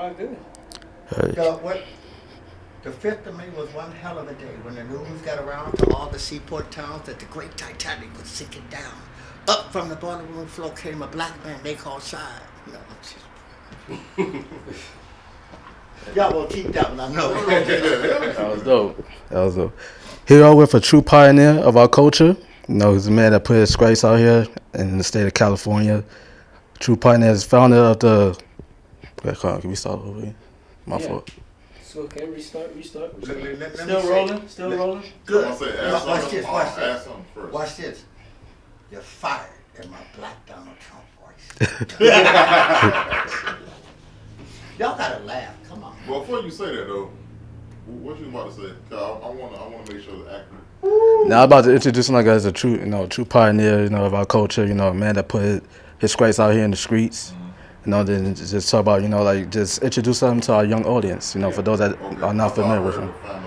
right, good. The 5th of May was one hell of a day when the news got around to all the seaport towns that the great Titanic was sinking down. Up from the bottom room floor came a black man they called Shine. Y'all will keep that one, I know. That was dope. Here with a true pioneer of our culture. You know, he's a man that put his stripes out here in the state of California. True pioneer is founder of the. Wait, come on, can we start over here? My fault. So okay, restart. Still rolling. Good. Watch this. Watch this. You're fired in my black Donald Trump voice. Y'all gotta laugh. Come on. Well, before you say that though, what you about to say? Cause I want to make sure it's accurate. Now I'm about to introduce him like as a true pioneer, of our culture. A man that put his stripes out here in the streets. Then just talk about, just introduce him to our young audience. For those that are not familiar with him. I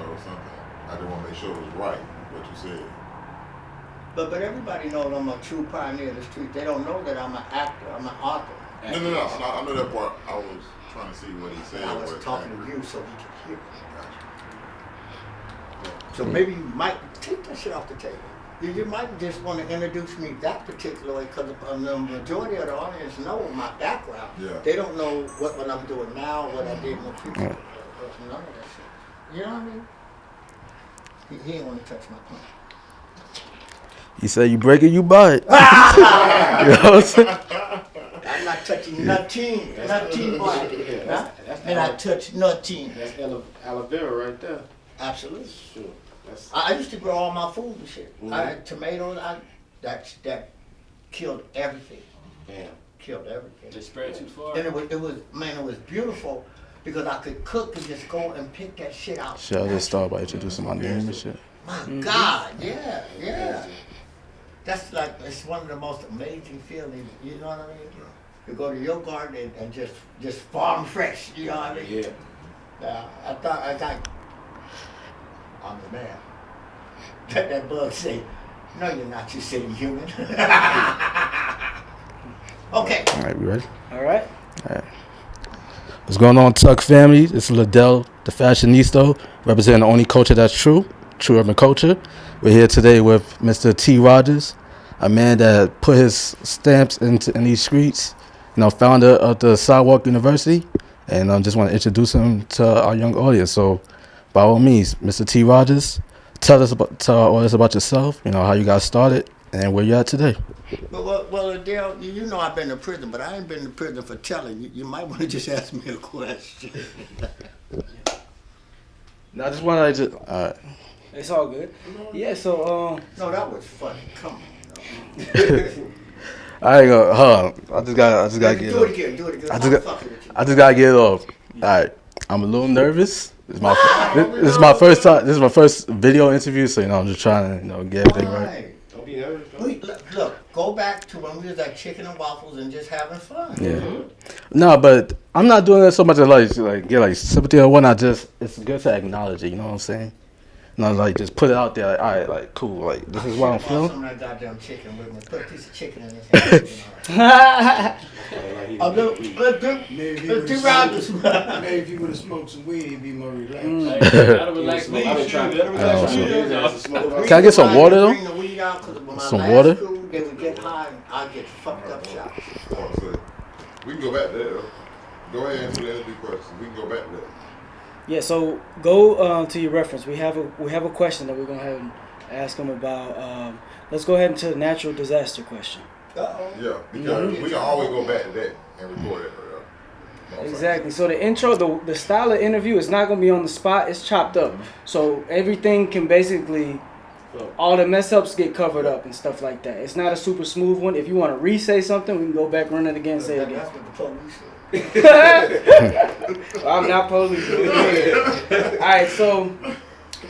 just want to make sure it was right what you said. But everybody knows I'm a true pioneer of the street. They don't know that I'm an actor. I'm an author. No. I know that part. I was trying to see what he said. I was talking to you so he could hear. So maybe you might take that shit off the table. You might just want to introduce me that particular way because the majority of the audience know my background. Yeah. They don't know what I'm doing now, what I did in the future. None of that shit. You know what I mean? He ain't want to touch my point. You say you break it, you buy it. You know what I'm saying? I'm not touching nothing, boy. And I touch nothing. That's aloe vera right there. Absolutely. Sure. I used to grow all my food and shit. Mm-hmm. I had tomatoes. That killed everything. Damn. Killed everything. They spread too far. And it was beautiful because I could cook and just go and pick that shit out. Shit, I just started by introducing my name and shit. My God, yeah. That's like, it's one of the most amazing feelings, you know what I mean? You go to your garden and just farm fresh, you know what I mean? Yeah. I thought, I'm the man. That bug say, no you're not, you silly human. Okay. All right, we ready? All right. What's going on, TUC family? This is Liddell, the fashionista, representing the only culture that's true urban culture. We're here today with Mr. T. Rodgers, a man that put his stamps in these streets, founder of the Sidewalk University, and I just want to introduce him to our young audience. So, by all means, Mr. T. Rodgers, tell our audience about yourself, how you got started, and where you're at today. Well, Adele, you know I've been to prison, but I ain't been to prison for telling. You might want to just ask me a question. No, I just want to all right. It's all good. Yeah, so No, that was funny. Come on. I ain't gonna. Hold on. I just gotta get it Do off. it again. I just gotta get it off. All right. I'm a little nervous. This is my first time. This is my first video interview, so I'm just trying to get everything right. Don't be nervous. Look, go back to when we was at Chicken and Waffles and just having fun. Yeah. No, but I'm not doing that so much to get sympathy or whatnot. Just it's good to acknowledge it. You know what I'm saying? Just put it out there. All right, cool. This is what I'm feeling. Some of that goddamn chicken with me. Put a piece of chicken in his hand. Let's do rounders. Maybe if you would have smoked some weed, he'd be more relaxed. Can I get some water though? Some water? They would get high and I'd get fucked up shots. We can go back there. Go ahead and answer the interview question. We can go back there. yeah, so go to your reference. We have a question that we're gonna have ask him about. Let's go ahead into the natural disaster question. Yeah, because we can always go back to that and record it. Exactly. So the intro, the style of interview is not gonna be on the spot. It's chopped up. So everything can basically, all the mess ups get covered up and stuff like that. It's not a super smooth one. If you want to re-say something, we can go back, run it again, say it again. That's what the police said. I'm not police. All right, so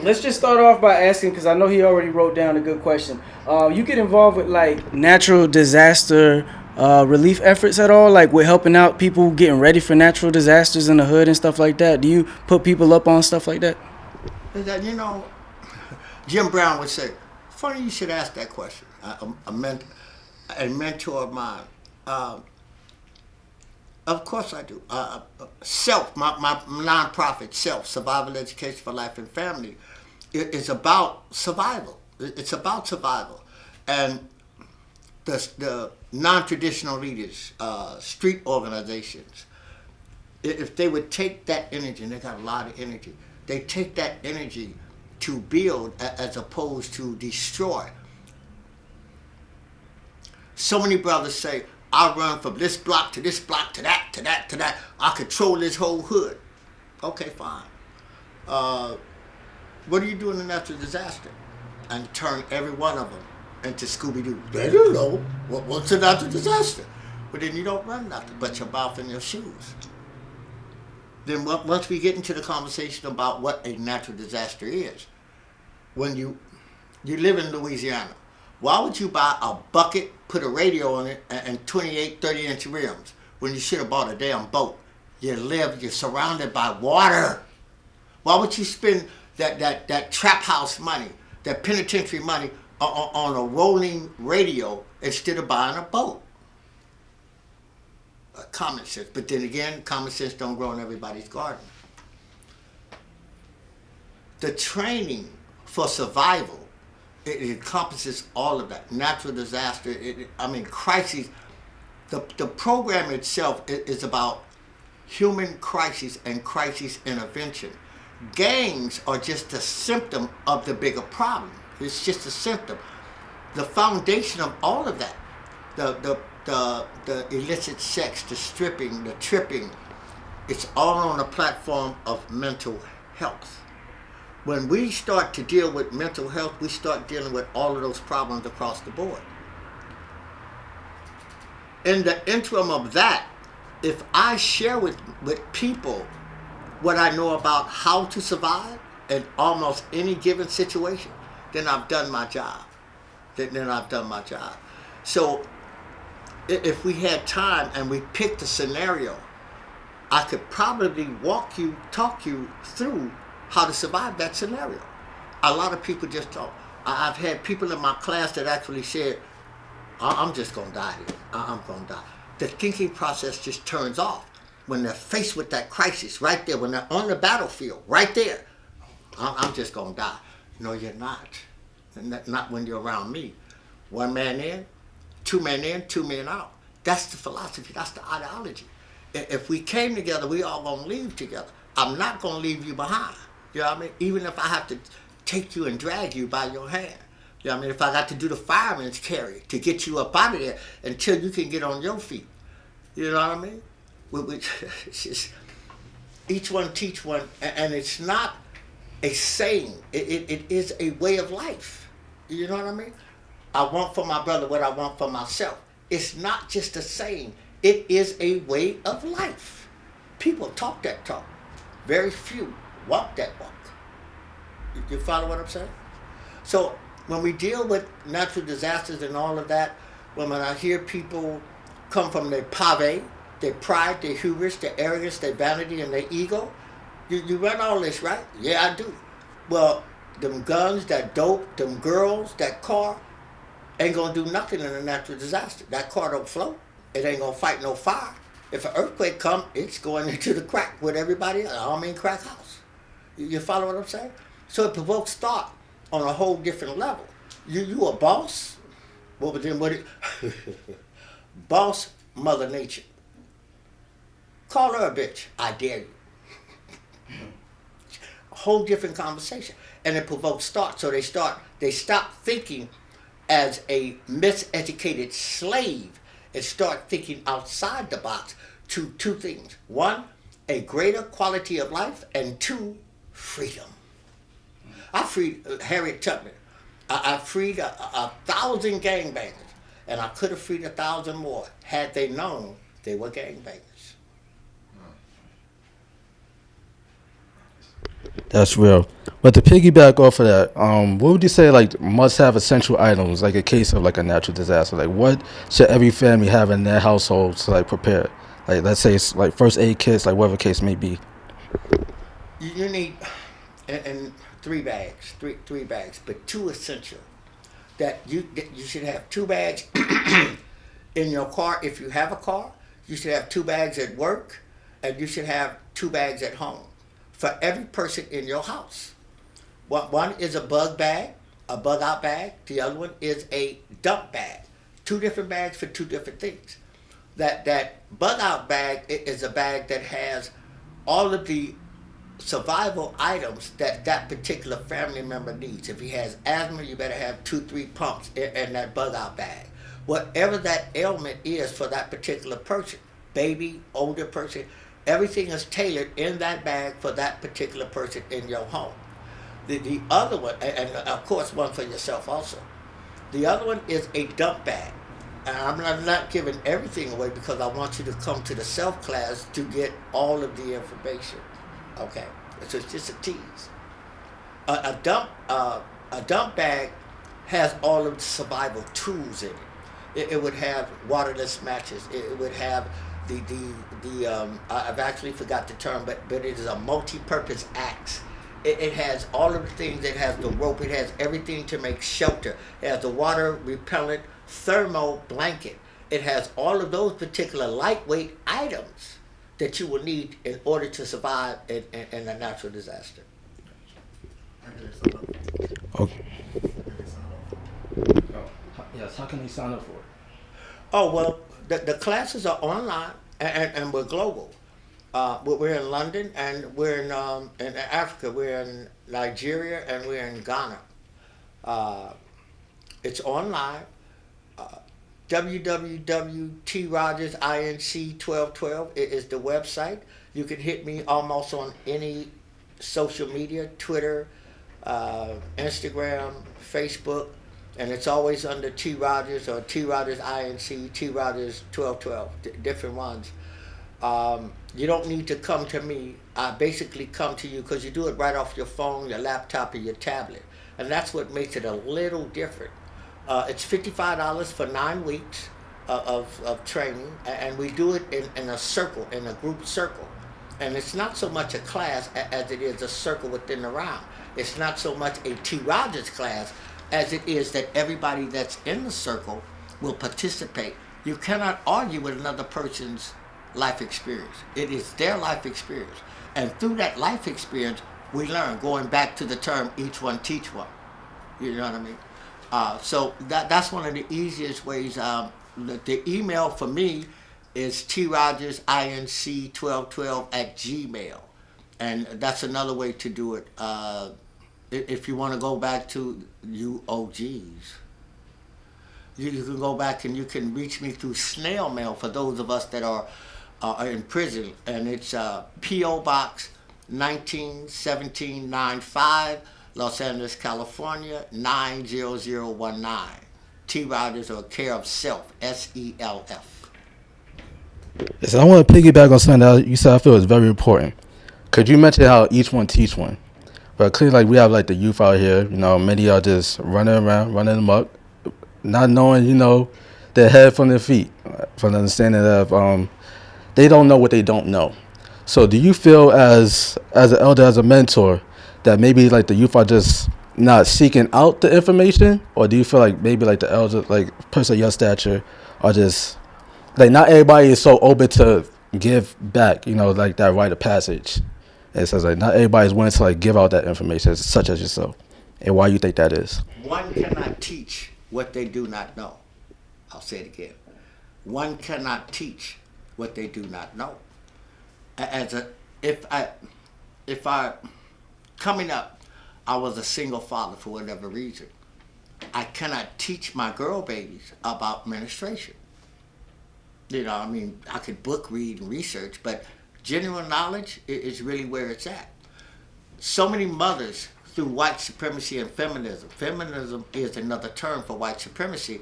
let's just start off by asking, because I know he already wrote down a good question. You get involved with natural disaster relief efforts at all, with helping out people getting ready for natural disasters in the hood and stuff like that? Do you put people up on stuff like that? Jim Brown would say, funny you should ask that question. A mentor of mine. Of course I do. Self, my nonprofit, Self, Survival Education for Life and Family, is about survival. It's about survival. And the non-traditional leaders, street organizations, if they would take that energy, and they got a lot of energy, they take that energy to build as opposed to destroy. So many brothers say, I run from this block to this block to that, to that, to that. I control this whole hood. Okay, fine. What do you do in a natural disaster? And turn every one of them into Scooby-Doo. They don't know what's a natural disaster. But then you don't run nothing but your mouth and your shoes. Then once we get into the conversation about what a natural disaster is, when you live in Louisiana, why would you buy a bucket, put a radio on it, and 28, 30-inch rims when you should have bought a damn boat? You're surrounded by water. Why would you spend that trap house money, that penitentiary money on a rolling radio instead of buying a boat? Common sense. But then again, common sense don't grow in everybody's garden. The training for survival, it encompasses all of that. Natural disaster, crises. The program itself is about human crisis and crisis intervention. Gangs are just a symptom of the bigger problem. It's just a symptom. The foundation of all of that, the illicit sex, the stripping, the tripping, it's all on the platform of mental health. When we start to deal with mental health, we start dealing with all of those problems across the board. In the interim of that, if I share with people what I know about how to survive in almost any given situation, then I've done my job. Then I've done my job. So if we had time and we picked a scenario, I could probably talk you through how to survive that scenario. A lot of people just talk. I've had people in my class that actually said, I'm just going to die here. I'm going to die. The thinking process just turns off when they're faced with that crisis right there, when they're on the battlefield right there. I'm just going to die. No, you're not. Not when you're around me. One man in, two men out. That's the philosophy. That's the ideology. If we came together, we all going to leave together. I'm not going to leave you behind. You know what I mean? Even if I have to take you and drag you by your hand. You know what I mean? If I got to do the fireman's carry to get you up out of there until you can get on your feet. You know what I mean? It's just, each one teach one, and it's not a saying. It is a way of life. You know what I mean? I want for my brother what I want for myself. It's not just a saying. It is a way of life. People talk that talk. Very few walk that walk. You follow what I'm saying? So when we deal with natural disasters and all of that, when I hear people come from their pave, their pride, their hubris, their arrogance, their vanity, and their ego, you run all this, right? Yeah, I do. Well, them guns, that dope, them girls, that car, ain't gonna do nothing in a natural disaster. That car don't float. It ain't gonna fight no fire. If an earthquake come, it's going into the crack with everybody else. I mean crack house. You follow what I'm saying? So it provokes thought on a whole different level. You a boss? Well, but then boss Mother Nature. Call her a bitch. I dare you. A whole different conversation. And it provokes thought. So they stop thinking as a miseducated slave and start thinking outside the box to two things. One, a greater quality of life, and two, freedom. I freed Harriet Tubman. I freed 1,000 gangbangers, and I could have freed 1,000 more had they known they were gangbangers. That's real. But to piggyback off of that, what would you say like must-have essential items, like a case of like a natural disaster? Like what should every family have in their household to like prepare? Like let's say it's like first aid kits, like whatever case may be. You need and three bags, but two essential. That you should have 2 bags in your car if you have a car. You should have 2 bags at work, and you should have 2 bags at home for every person in your house. One is a bug bag, a bug out bag. The other one is a dump bag. 2 different bags for 2 different things. That bug out bag is a bag that has all of the survival items that particular family member needs. If he has asthma, you better have 2-3 pumps in that bug out bag. Whatever that ailment is for that particular person, baby, older person, everything is tailored in that bag for that particular person in your home. The other one, and of course one for yourself also. The other one is a dump bag. And I'm not giving everything away because I want you to come to the self class to get all of the information. Okay, so it's just a tease. A dump bag has all of the survival tools in it. It would have waterless matches. It would have I've actually forgot the term, but it is a multi-purpose axe. It has all of the things. It has the rope. It has everything to make shelter. It has the water repellent thermal blanket. It has all of those particular lightweight items that you will need in order to survive in a natural disaster. Okay. Yes, how can they sign up for it? Oh, well, the classes are online and we're global. We're in London and we're in Africa. We're in Nigeria and we're in Ghana. It's online. www.TRodgersInc1212 is the website. You can hit me almost on any social media, Twitter, Instagram, Facebook, and it's always under T. Rodgers or T. Rodgers INC, T. Rodgers 1212, different ones. You don't need to come to me. I basically come to you because you do it right off your phone, your laptop, or your tablet. And that's what makes it a little different. It's $55 for 9 weeks of training, and we do it in a circle, in a group circle. And it's not so much a class as it is a circle within the round. It's not so much a T. Rodgers class as it is that everybody that's in the circle will participate. You cannot argue with another person's life experience. It is their life experience. And through that life experience, we learn, going back to the term, each one teach one. You know what I mean? So that's one of the easiest ways. The email for me is TRodgersInc1212@gmail. And that's another way to do it. If you want to go back to UOGs, you can go back and you can reach me through snail mail for those of us that are in prison. And it's P.O. Box 191795, Los Angeles, California, 90019. T. Rodgers, or Care of Self, SELF. Yes, I want to piggyback on something that you said I feel is very important. Could you mention how each one teach one? But clearly, like, we have like the youth out here, you know, many are just running around, running amok, not knowing, you know, their head from their feet, from the understanding of they don't know what they don't know. So do you feel as an elder, as a mentor, that maybe like the youth are just not seeking out the information? Or do you feel like maybe like the elder, like person of your stature, are just like, not everybody is so open to give back, you know, like that rite of passage? It says like not everybody is willing to like give out that information, such as yourself. And why you think that is? One cannot teach what they do not know. I'll say it again. One cannot teach what they do not know. If I coming up, I was a single father for whatever reason. I cannot teach my girl babies about menstruation. You know, I mean, I could book read and research, but general knowledge is really where it's at. So many mothers, through white supremacy and feminism. Feminism is another term for white supremacy,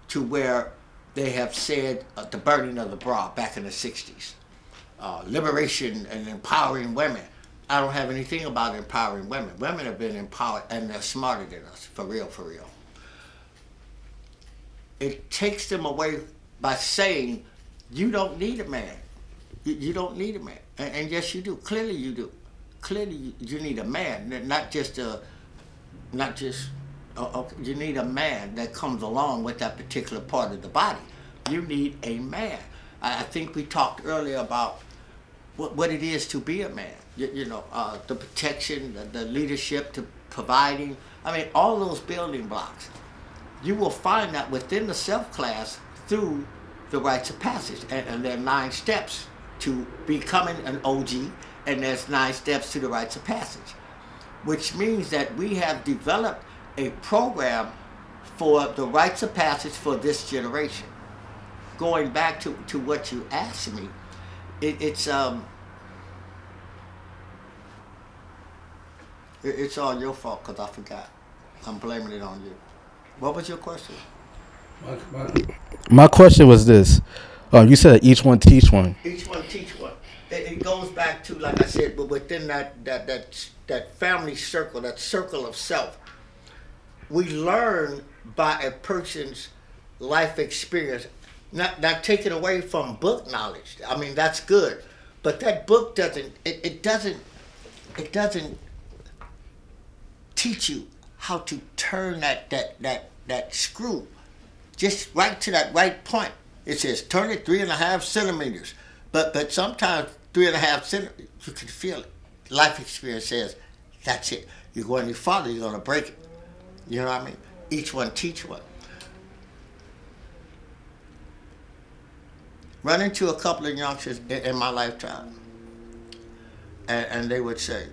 to where they have said the burning of the bra back in the 60s. Liberation and empowering women. I don't have anything about empowering women. Women have been empowered and they're smarter than us, for real, for real. It takes them away by saying, you don't need a man. You don't need a man. And yes, you do. Clearly you do. Clearly you need a man, you need a man that comes along with that particular part of the body. You need a man. I think we talked earlier about what it is to be a man. The protection, the leadership, the providing. I mean, all those building blocks. You will find that within the self class through the rites of passage. And there are 9 steps to becoming an OG, and there's 9 steps to the rites of passage, which means that we have developed a program for the rites of passage for this generation. Going back to what you asked me, it's all your fault because I forgot. I'm blaming it on you. What was your question? My question was this. You said each one teach one. Each one teach one. It goes back to, like I said, but within that family circle, that circle of self, we learn by a person's life experience, not taken away from book knowledge. I mean, that's good, but that book doesn't teach you how to turn that screw just right to that right point. It says turn it 3.5 centimeters, but sometimes 3.5 centimeters you can feel it. Life experience says that's it. You're going to follow, you're going to break it. You know what I mean? Each one teach one. Run into a couple of youngsters in my lifetime, and they would say,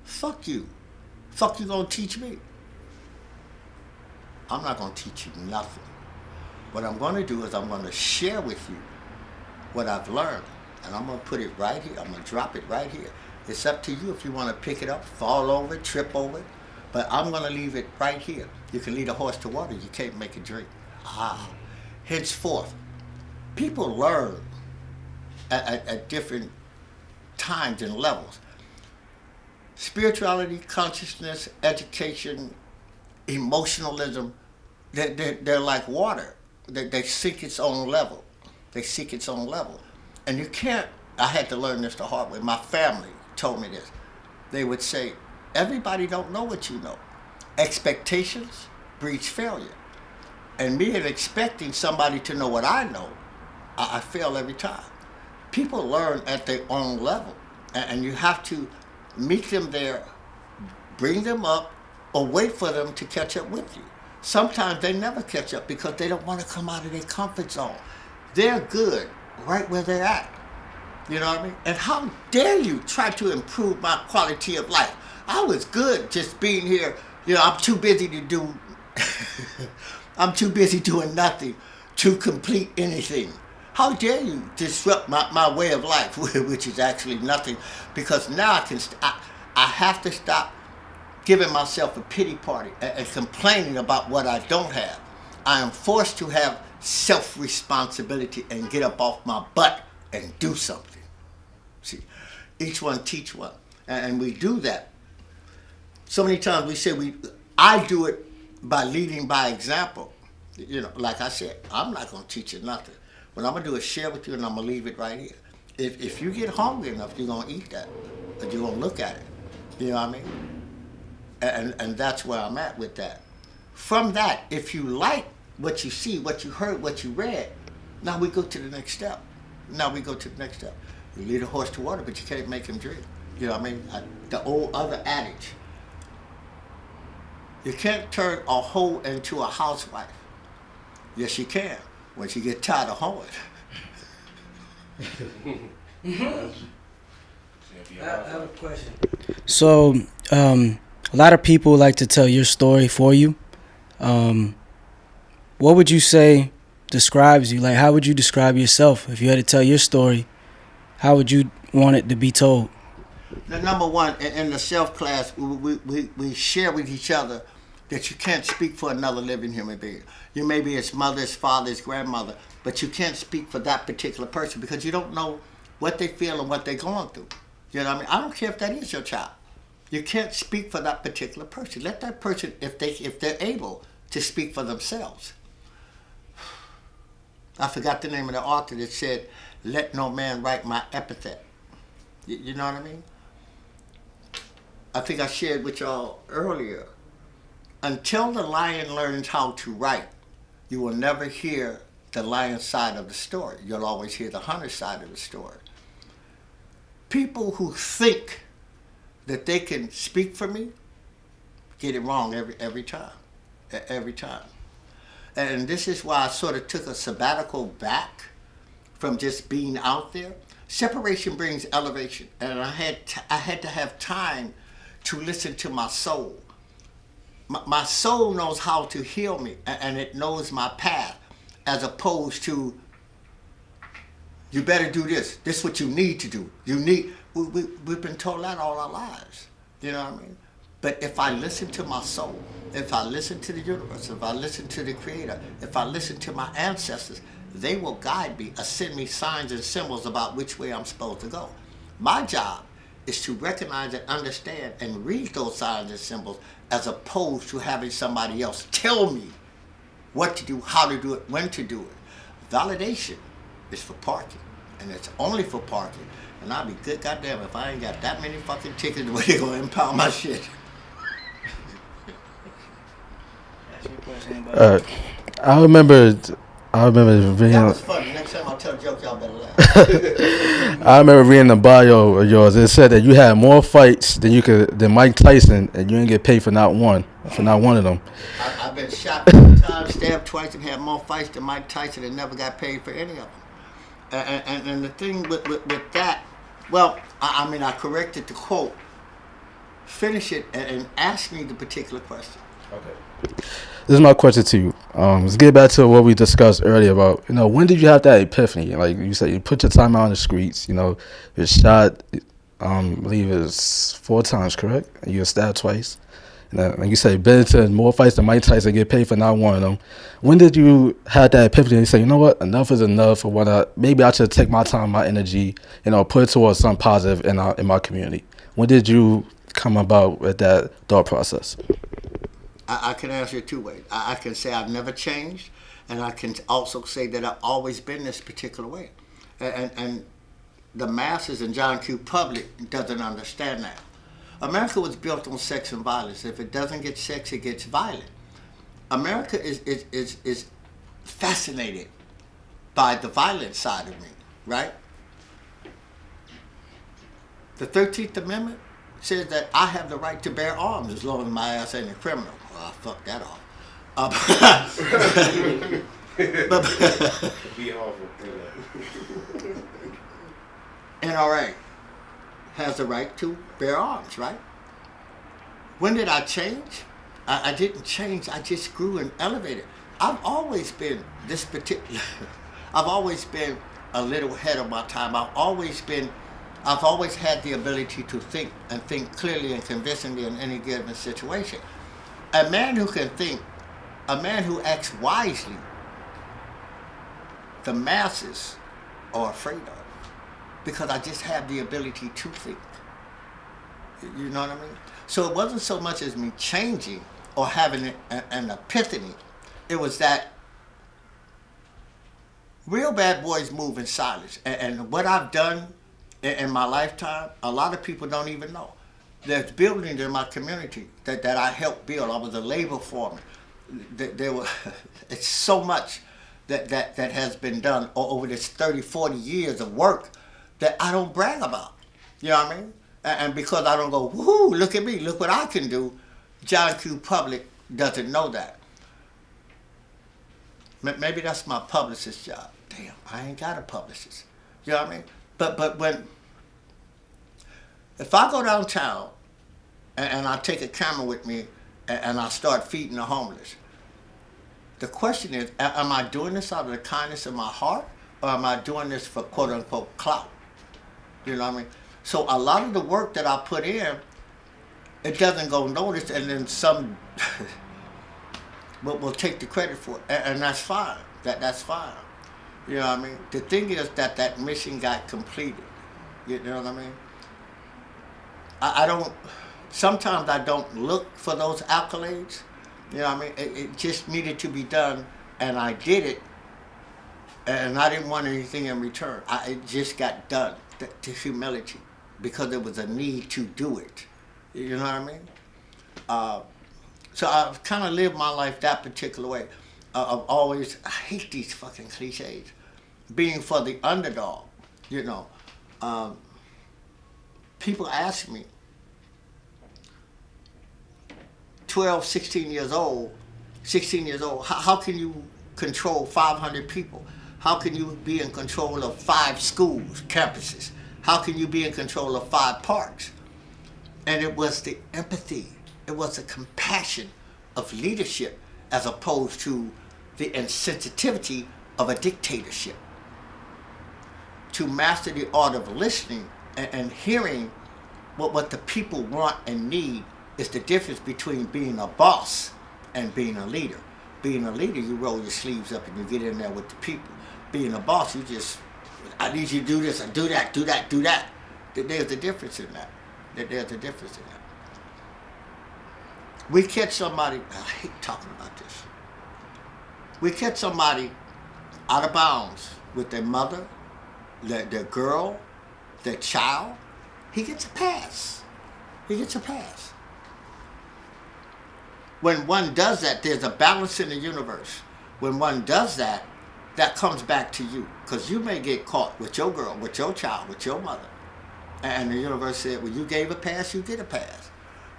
"Fuck you gonna teach me?" I'm not gonna teach you nothing. What I'm gonna do is I'm gonna share with you what I've learned, and I'm gonna put it right here. I'm gonna drop it right here. It's up to you if you want to pick it up, fall over it, trip over it, but I'm gonna leave it right here. You can lead a horse to water, you can't make it drink. Henceforth, people learn at different times and levels. Spirituality, consciousness, education, emotionalism, they're like water. They seek its own level. They seek its own level. And you can't, I had to learn this the hard way. My family told me this. They would say, everybody don't know what you know. Expectations breeds failure. And me expecting somebody to know what I know, I fail every time. People learn at their own level. And you have to meet them there, bring them up, or wait for them to catch up with you. Sometimes they never catch up because they don't want to come out of their comfort zone. They're good right where they're at. You know what I mean? And how dare you try to improve my quality of life? I was good just being here. I'm too busy to do, I'm too busy doing nothing to complete anything. How dare you disrupt my way of life, which is actually nothing, because now I have to stop giving myself a pity party and complaining about what I don't have. I am forced to have self-responsibility and get up off my butt and do something. See, each one teach one, and we do that. So many times we say I do it by leading by example. Like I said, I'm not going to teach you nothing. What I'm going to do is share with you, and I'm going to leave it right here. If you get hungry enough, you're going to eat that, but you're going to look at it. You know what I mean? And that's where I'm at with that. From that, if you like what you see, what you heard, what you read, now we go to the next step. You lead a horse to water, but you can't make him drink. You know what I mean? The old other adage. You can't turn a hoe into a housewife. Yes, you can, when she get tired of hoeing. I have a question. So, a lot of people like to tell your story for you. What would you say describes you? Like, how would you describe yourself? If you had to tell your story, how would you want it to be told? The number one, in the self class, we share with each other that you can't speak for another living human being. You may be his mother, his father, his grandmother, but you can't speak for that particular person because you don't know what they feel and what they're going through. You know what I mean? I don't care if that is your child. You can't speak for that particular person. Let that person, if they're able, to speak for themselves. I forgot the name of the author that said, "Let no man write my epithet." You know what I mean? I think I shared with y'all earlier. Until the lion learns how to write, you will never hear the lion side of the story. You'll always hear the hunter side of the story. People who think that they can speak for me get it wrong every time. Every time. And this is why I sort of took a sabbatical back from just being out there. Separation brings elevation, and I had to have time to listen to my soul. My soul knows how to heal me, and it knows my path, as opposed to, you better do this. This is what you need to do. We've been told that all our lives. You know what I mean? But if I listen to my soul, if I listen to the universe, if I listen to the Creator, if I listen to my ancestors, they will guide me or send me signs and symbols about which way I'm supposed to go. My job is to recognize and understand and read those signs and symbols, as opposed to having somebody else tell me what to do, how to do it, when to do it. Validation is for parking, and it's only for parking. And I'll be good goddamn if I ain't got that many fucking tickets where they gonna impound my shit. I remember reading. That was funny. Next time I'll tell a joke, y'all better laugh. I remember reading the bio of yours. It said that you had more fights than Mike Tyson, and you didn't get paid for not one of them. I've been shot 3 times, stabbed twice, and had more fights than Mike Tyson, and never got paid for any of them. And the thing with that, well, I corrected the quote. Finish it and ask me the particular question. Okay. This is my question to you. Let's get back to what we discussed earlier about, when did you have that epiphany? Like you said, you put your time out on the streets, you were shot, I believe it was 4 times, correct? And you were stabbed twice. And like you say, been to more fights than Mike Tyson, get paid for not one of them. When did you have that epiphany and you say, you know what, enough is enough, or maybe I should take my time, my energy, put it towards something positive in my community? When did you come about with that thought process? I can answer it 2 ways. I can say I've never changed, and I can also say that I've always been this particular way. And the masses and John Q. Public doesn't understand that. America was built on sex and violence. If it doesn't get sex, it gets violent. America is fascinated by the violent side of me, right? The 13th Amendment says that I have the right to bear arms as long as my ass ain't a criminal. Well, I fucked that off. Be awful. NRA has the right to bear arms, right? When did I change? I didn't change. I just grew and elevated. I've always been this particular. I've always been a little ahead of my time. I've always had the ability to think and think clearly and convincingly in any given situation. A man who can think, a man who acts wisely, the masses are afraid of, because I just have the ability to think. You know what I mean? So it wasn't so much as me changing or having an epiphany. It was that real bad boys move in silence. And what I've done in my lifetime, a lot of people don't even know. There's buildings in my community that I helped build. I was a labor foreman. It's so much that has been done over this 30, 40 years of work that I don't brag about. You know what I mean? And because I don't go, woohoo, look at me, look what I can do, John Q. Public doesn't know that. Maybe that's my publicist's job. Damn, I ain't got a publicist. You know what I mean? But if I go downtown and I take a camera with me and I start feeding the homeless, the question is, am I doing this out of the kindness of my heart, or am I doing this for quote unquote clout? You know what I mean? So a lot of the work that I put in, it doesn't go noticed, and then some will take the credit for it, and that's fine. That's fine. You know what I mean? The thing is that mission got completed. You know what I mean? I don't. Sometimes I don't look for those accolades. You know what I mean? It just needed to be done, and I did it, and I didn't want anything in return. It just got done. The humility, because there was a need to do it. You know what I mean? So I've kind of lived my life that particular way. of always, I hate these fucking cliches, being for the underdog, you know. People ask me, 12, 16 years old, how can you control 500 people? How can you be in control of 5 schools, campuses? How can you be in control of 5 parks? And it was the empathy, it was the compassion of leadership as opposed to the insensitivity of a dictatorship. To master the art of listening and hearing what the people want and need is the difference between being a boss and being a leader. Being a leader, you roll your sleeves up and you get in there with the people. Being a boss, you just, I need you to do this, and do that, do that, do that. There's a difference in that. There's a difference in that. We catch somebody, I hate talking about this. We catch somebody out of bounds with their mother, their girl, their child. He gets a pass. He gets a pass. When one does that, there's a balance in the universe. When one does that, that comes back to you. Because you may get caught with your girl, with your child, with your mother. And the universe said, well, you gave a pass, you get a pass.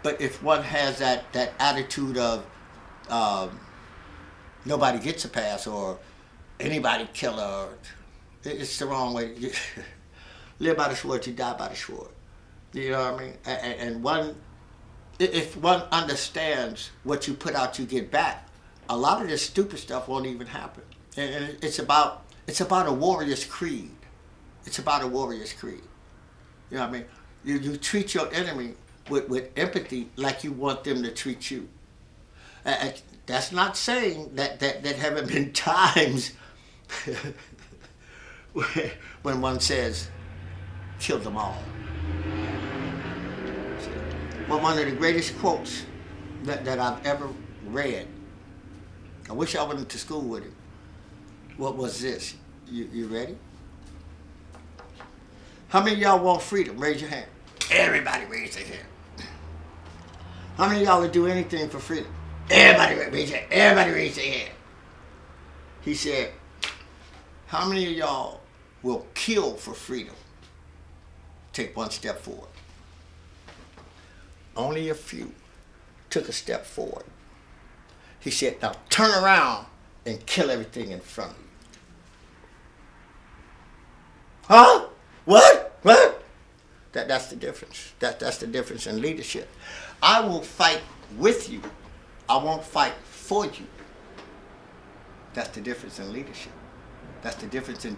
But if one has that attitude of nobody gets a pass or anybody killer, it's the wrong way. Live by the sword, you die by the sword. You know what I mean? And one, if one understands what you put out, you get back. A lot of this stupid stuff won't even happen. And it's about a warrior's creed. It's about a warrior's creed. You know what I mean? You treat your enemy with empathy like you want them to treat you. That's not saying that haven't been times when one says, kill them all. Well, one of the greatest quotes that I've ever read, I wish I went to school with it. What was this? You ready? How many of y'all want freedom? Raise your hand. Everybody raise their hand. How many of y'all would do anything for freedom? Everybody raise their hand. Everybody raise their hand. He said, how many of y'all will kill for freedom? Take one step forward. Only a few took a step forward. He said, now turn around and kill everything in front of you. Huh? What? What? That's the difference. That's the difference in leadership. I will fight with you. I won't fight for you. That's the difference in leadership. That's the difference in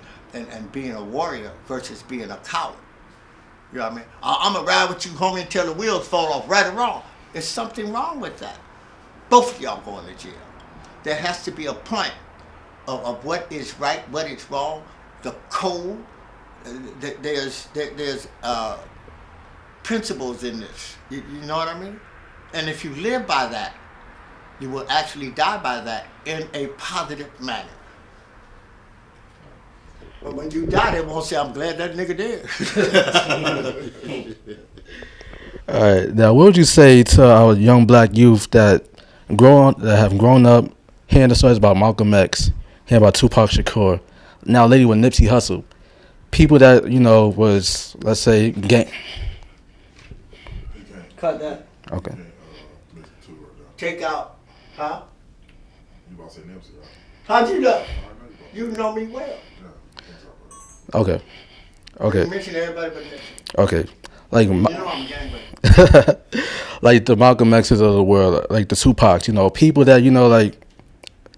being a warrior versus being a coward. You know what I mean? I'm going to ride with you, homie, until the wheels fall off, right or wrong. There's something wrong with that. Both of y'all going to jail. There has to be a point of what is right, what is wrong, the code. There's principles in this. You know what I mean? And if you live by that, you will actually die by that in a positive manner. But when you die, they won't say, I'm glad that nigga did. All right. Now, what would you say to our young black youth that have grown up hearing the stories about Malcolm X, hearing about Tupac Shakur, now lately with Nipsey Hussle, people that, was, let's say, gang. Cut that. Okay. Take out, huh? You about to say Nipsey, right? How'd you know? You know me well. Okay. You mention everybody but Nipsey. Okay. Like, you know I'm gangbang. like the Malcolm X's of the world, like the Tupacs, people that,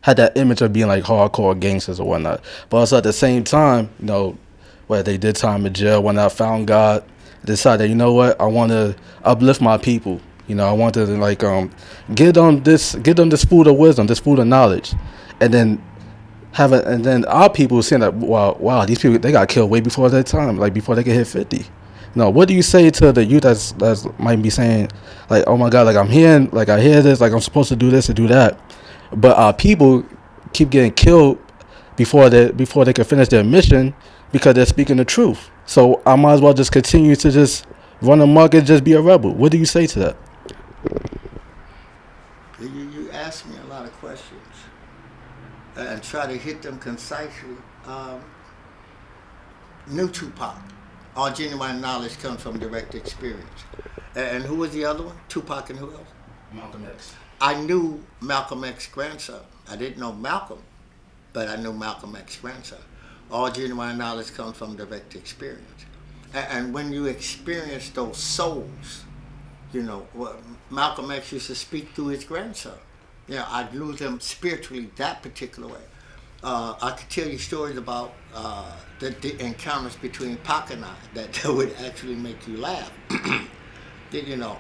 had that image of being like hardcore gangsters or whatnot. But also at the same time, where they did time in jail, when I found God, decided, I want to uplift my people. I want to give them this food of wisdom, this food of knowledge, and then and then our people saying that, wow, these people, they got killed way before their time, like before they could hit 50. What do you say to the youth that's might be saying, like, oh my God, like I hear this, like I'm supposed to do this and do that, but our people keep getting killed before they can finish their mission because they're speaking the truth. So I might as well just continue to just run amok and just be a rebel. What do you say to that? You ask me a lot of questions. and try to hit them concisely. New Tupac. All genuine knowledge comes from direct experience. And who was the other one? Tupac and who else? Malcolm X. I knew Malcolm X's grandson. I didn't know Malcolm, but I knew Malcolm X's grandson. All genuine knowledge comes from direct experience. And when you experience those souls, you know, Malcolm X used to speak through his grandson. You know, I knew them spiritually that particular way. I could tell you stories about the encounters between Pac and I that would actually make you laugh. You know,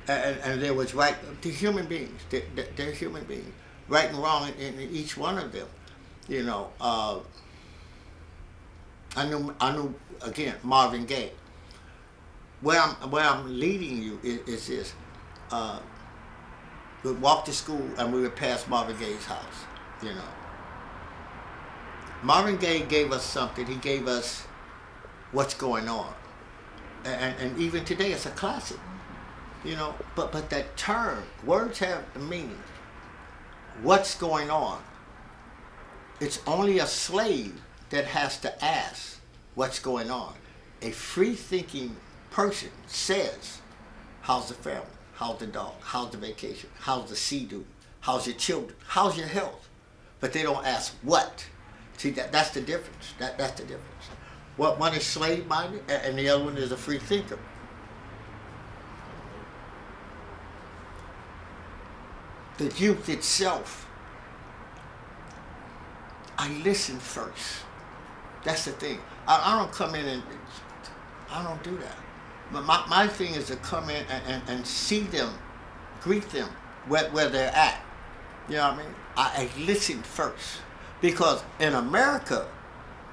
and there was the human beings. They're human beings, right and wrong in each one of them. You know, I knew again Marvin Gaye. Where I'm leading you is this. We'd walk to school and we would pass Marvin Gaye's house. You know. Marvin Gaye gave us something. He gave us What's Going On. And even today it's a classic. You know, but that term, words have a meaning. What's going on? It's only a slave that has to ask what's going on. A free-thinking person says, how's the family? How's the dog? How's the vacation? How's the sea do? How's your children? How's your health? But they don't ask what. See, that's the difference. That's the difference. One is slave-minded, and the other one is a free thinker. The youth itself, I listen first. That's the thing. I don't come in and, I don't do that. But my thing is to come in and see them, greet them where they're at. You know what I mean? I listen first. Because in America,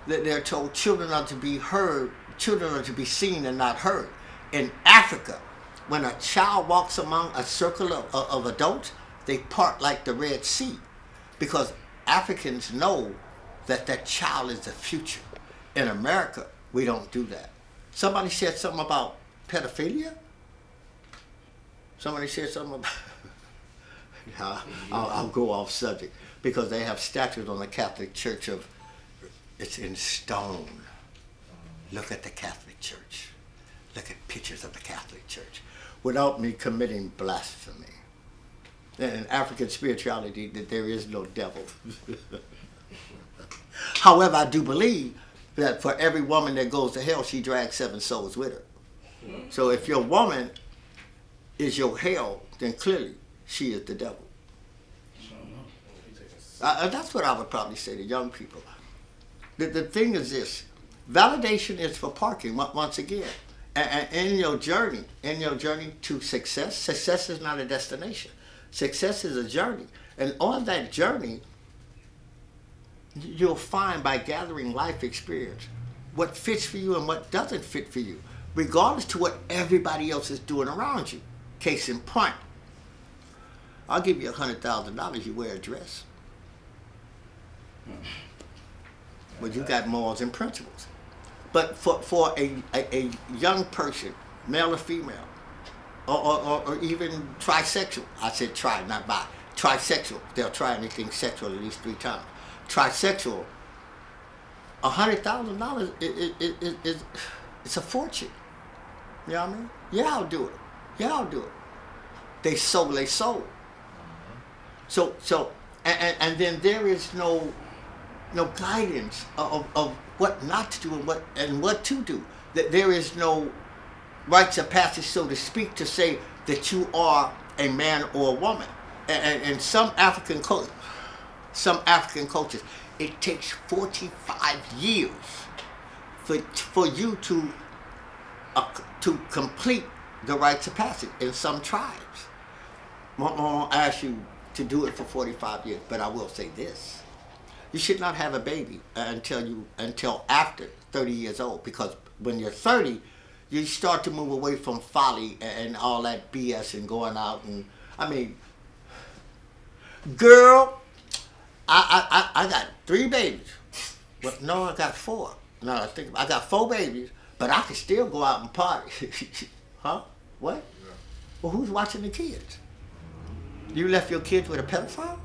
they're told children are to be heard, children are to be seen and not heard. In Africa, when a child walks among a circle of adults, they part like the Red Sea. Because Africans know that that child is the future. In America, we don't do that. Somebody said something about pedophilia? Somebody said something about... I'll go off subject. Because they have statues on the Catholic Church of, it's in stone. Look at the Catholic Church. Look at pictures of the Catholic Church. Without me committing blasphemy. In African spirituality, that there is no devil. However, I do believe that for every woman that goes to hell, she drags 7 souls with her. So if your woman is your hell, then clearly she is the devil. That's what I would probably say to young people. The thing is this, validation is for parking, once again. And in your journey to success, success is not a destination. Success is a journey. And on that journey, you'll find by gathering life experience what fits for you and what doesn't fit for you, regardless to what everybody else is doing around you. Case in point, I'll give you $100,000, you wear a dress. Well, you got morals and principles. But for a young person, male or female, or even trisexual, I said tri, not bi, trisexual, they'll try anything sexual at least 3 times. Trisexual, $100,000 is it's a fortune. You know what I mean? Yeah, I'll do it. Yeah, I'll do it. They sold. So, and then there is no guidance of what not to do and what to do. There is no rites of passage, so to speak, to say that you are a man or a woman. And some African cultures, it takes 45 years for you to complete the rites of passage in some tribes. I won't ask you to do it for 45 years, but I will say this. You should not have a baby until after 30 years old, because when you're 30, you start to move away from folly and all that BS and going out and, I mean, girl, I got 3 babies. Well, no, I got 4. No, I got 4 babies, but I can still go out and party. Huh? What? Yeah. Well, who's watching the kids? You left your kids with a pedophile?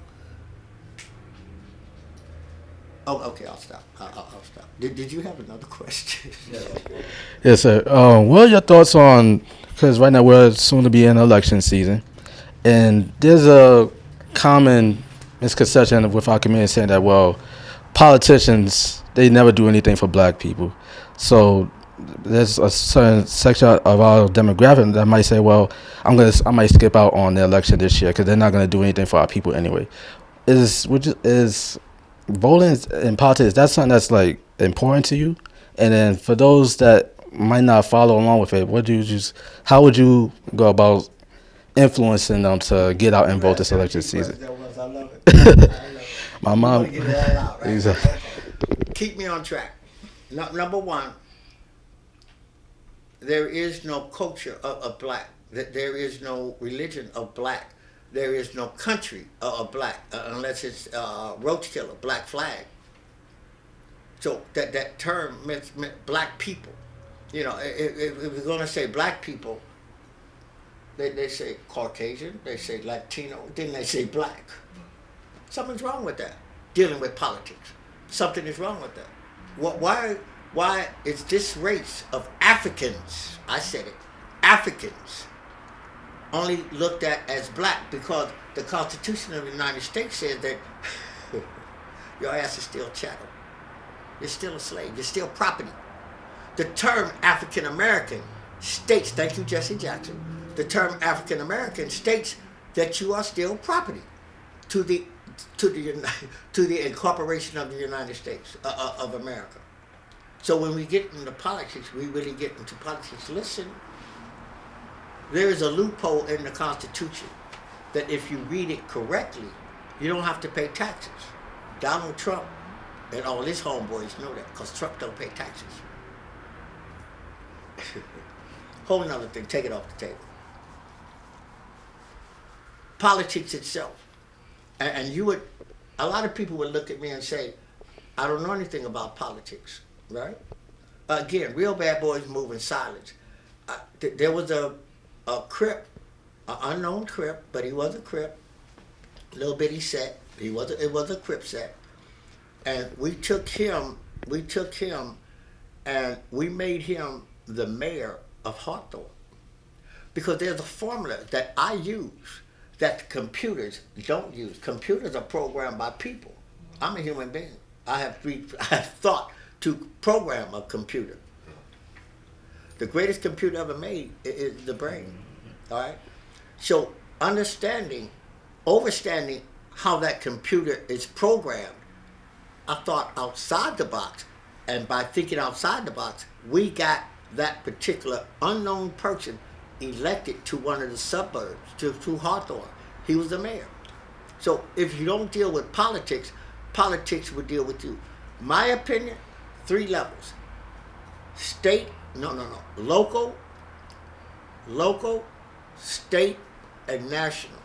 Oh, okay, I'll stop. I'll stop. Did you have another question? Yes, sir. What are your thoughts on, because right now we're soon to be in election season, and there's a common misconception with our community saying that, well, politicians, they never do anything for black people. So there's a certain section of our demographic that might say, well, I might skip out on the election this year because they're not going to do anything for our people anyway. Is voting in politics, that's something that's like important to you? And then for those that might not follow along with it, how would you go about influencing them to get out and vote this election season? That was, I love it. I love it. My mom. You wanna get it all out, right? Exactly. Keep me on track. Number one, there is no culture of black. There is no religion of black. There is no country of black unless it's roach killer, black flag. So that term meant black people. You know, if we're going to say black people, they say Caucasian, they say Latino, then they say black. Something's wrong with that, dealing with politics. Something is wrong with that. Why is this race of Africans, I said it, Africans, only looked at as black? Because the Constitution of the United States says that your ass is still chattel. You're still a slave. You're still property. The term African American states, thank you, Jesse Jackson, the term African American states that you are still property to the incorporation of the United States of America. So when we get into politics, we really get into politics. Listen, there is a loophole in the Constitution that if you read it correctly, you don't have to pay taxes. Donald Trump and all his homeboys know that because Trump don't pay taxes. Whole another thing, take it off the table. Politics itself. And a lot of people would look at me and say, I don't know anything about politics, right? Again, real bad boys move in silence. There was a Crip, an unknown Crip, but he was a Crip, little bitty set. It was a Crip set. And we took him and we made him the mayor of Hawthorne. Because there's a formula that I use that computers don't use. Computers are programmed by people. I'm a human being. I have thought to program a computer. The greatest computer ever made is the brain. All right? So understanding how that computer is programmed, I thought outside the box. And by thinking outside the box, we got that particular unknown person elected to one of the suburbs, to Hawthorne. He was the mayor. So if you don't deal with politics, politics will deal with you. My opinion, 3 levels. Local, state, and national.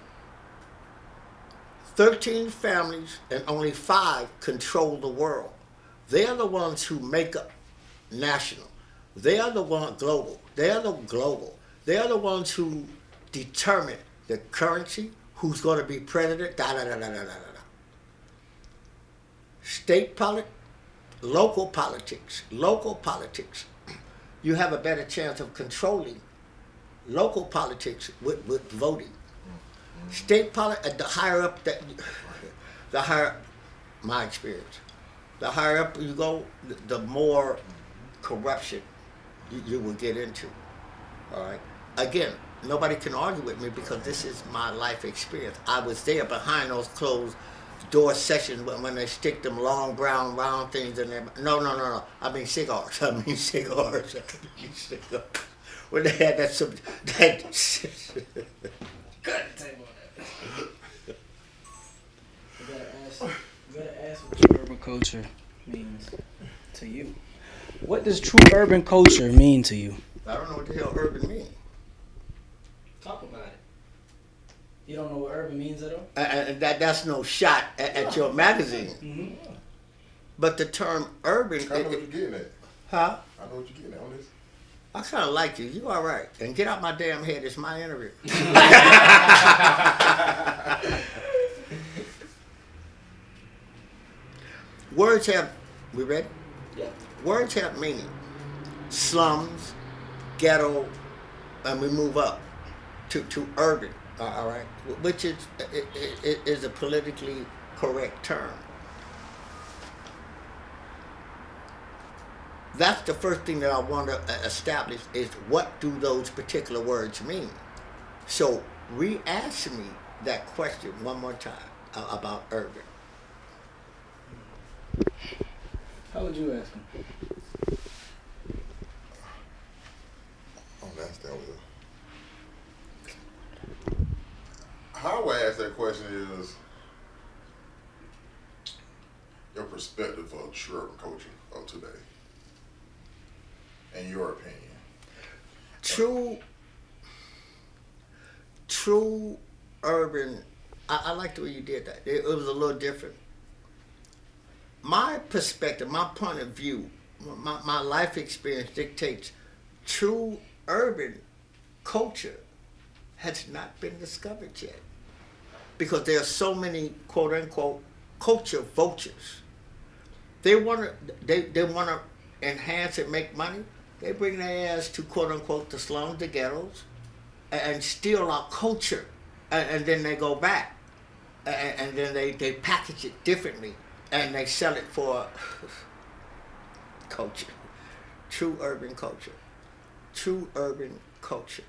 13 families and only 5 control the world. They are the ones who make up national. They are the ones global. They are the ones who determine the currency, who's going to be president, State politics, local politics. You have a better chance of controlling local politics with voting. State politics, my experience, the higher up you go, the more corruption you will get into. All right. Again, nobody can argue with me because this is my life experience. I was there behind those closed door sessions when they stick them long brown round things in there. No. I mean cigars. When they had that. Good table on that. You gotta ask what true urban culture means to you. What does true urban culture mean to you? I don't know what the hell urban means. Talk about it. You don't know what urban means at all? And that's no shot at your magazine. Mm-hmm. But the term urban... I know what you're getting at. Huh? I know what you're getting at on this. I kind of like you. You all right. And get out my damn head. It's my interview. Words have, we ready? Yeah. Words have meaning. Slums, ghetto, and we move up to urban, all right, which is a politically correct term. That's the first thing that I want to establish is what do those particular words mean? So re-ask me that question one more time about urban. How would you ask him? Oh, that's that was. How I would ask that question is your perspective of true urban culture of today, in your opinion. True urban. I like the way you did that. It was a little different. My perspective, my point of view, my life experience dictates true urban culture has not been discovered yet. Because there are so many quote unquote culture vultures. They wanna enhance and make money. They bring their ass to quote unquote the slums, the ghettos, and steal our culture. And then they go back. And then they package it differently. And they sell it for culture. True urban culture. True urban culture.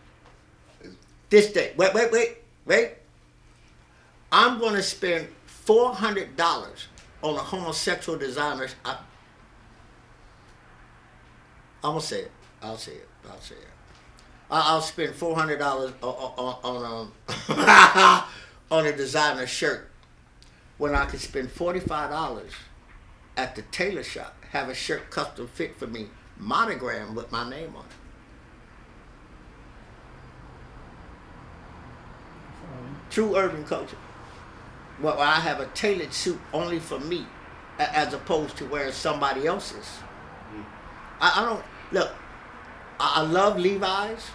This day. Wait. I'm going to spend $400 on a homosexual designer. I'm going to say it. I'll say it. I'll spend $400 on a designer shirt when I could spend $45 at the tailor shop, have a shirt custom fit for me, monogram with my name on it. True urban culture. Well, I have a tailored suit only for me, as opposed to wearing somebody else's. I don't look. I love Levi's.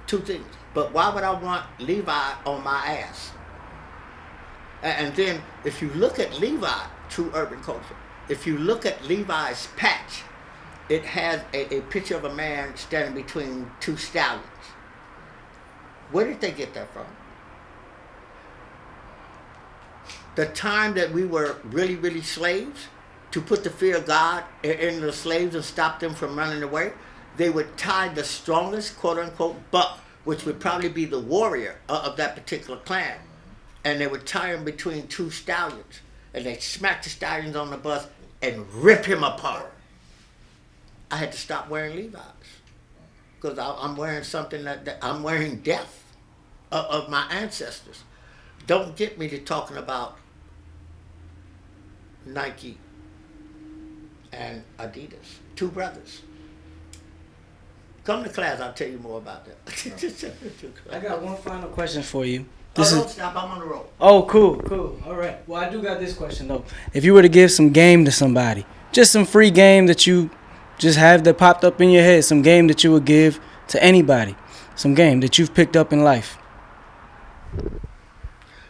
Two things, but why would I want Levi on my ass? And then, if you look at Levi, true urban culture. If you look at Levi's patch, it has a picture of a man standing between two stallions. Where did they get that from? The time that we were really, really slaves, to put the fear of God in the slaves and stop them from running away, they would tie the strongest, quote-unquote, buck, which would probably be the warrior of that particular clan, and they would tie him between two stallions, and they'd smack the stallions on the bus and rip him apart. I had to stop wearing Levi's, because I'm wearing something that I'm wearing death of my ancestors. Don't get me to talking about Nike and Adidas, two brothers. Come to class, I'll tell you more about that. I got one final question for you. Don't stop, I'm on the road. Oh, cool. All right. Well, I do got this question, though. If you were to give some game to somebody, just some free game that you just have that popped up in your head, some game that you would give to anybody, some game that you've picked up in life.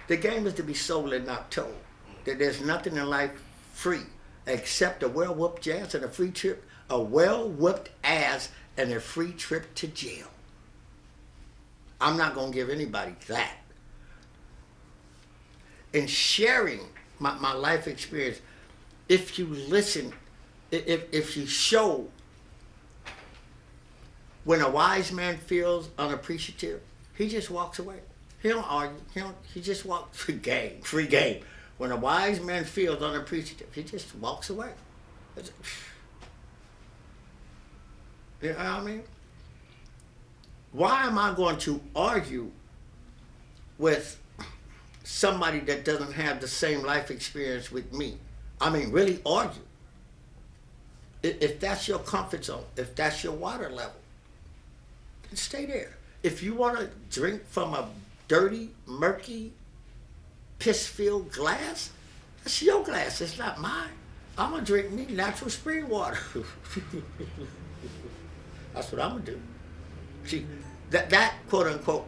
The game is to be sold and not told. That there's nothing in life free except a well-whooped ass and a free trip, a well-whooped ass and a free trip to jail. I'm not going to give anybody that. In sharing my life experience, if you listen, if you show, when a wise man feels unappreciative, he just walks away. He don't argue. He just walks. Free game. When a wise man feels unappreciative, he just walks away. You know what I mean? Why am I going to argue with somebody that doesn't have the same life experience with me? I mean, really argue. If that's your comfort zone, if that's your water level, then stay there. If you want to drink from a dirty, murky, piss-filled glass, that's your glass. It's not mine. I'm going to drink me natural spring water. That's what I'm going to do. See, that quote-unquote,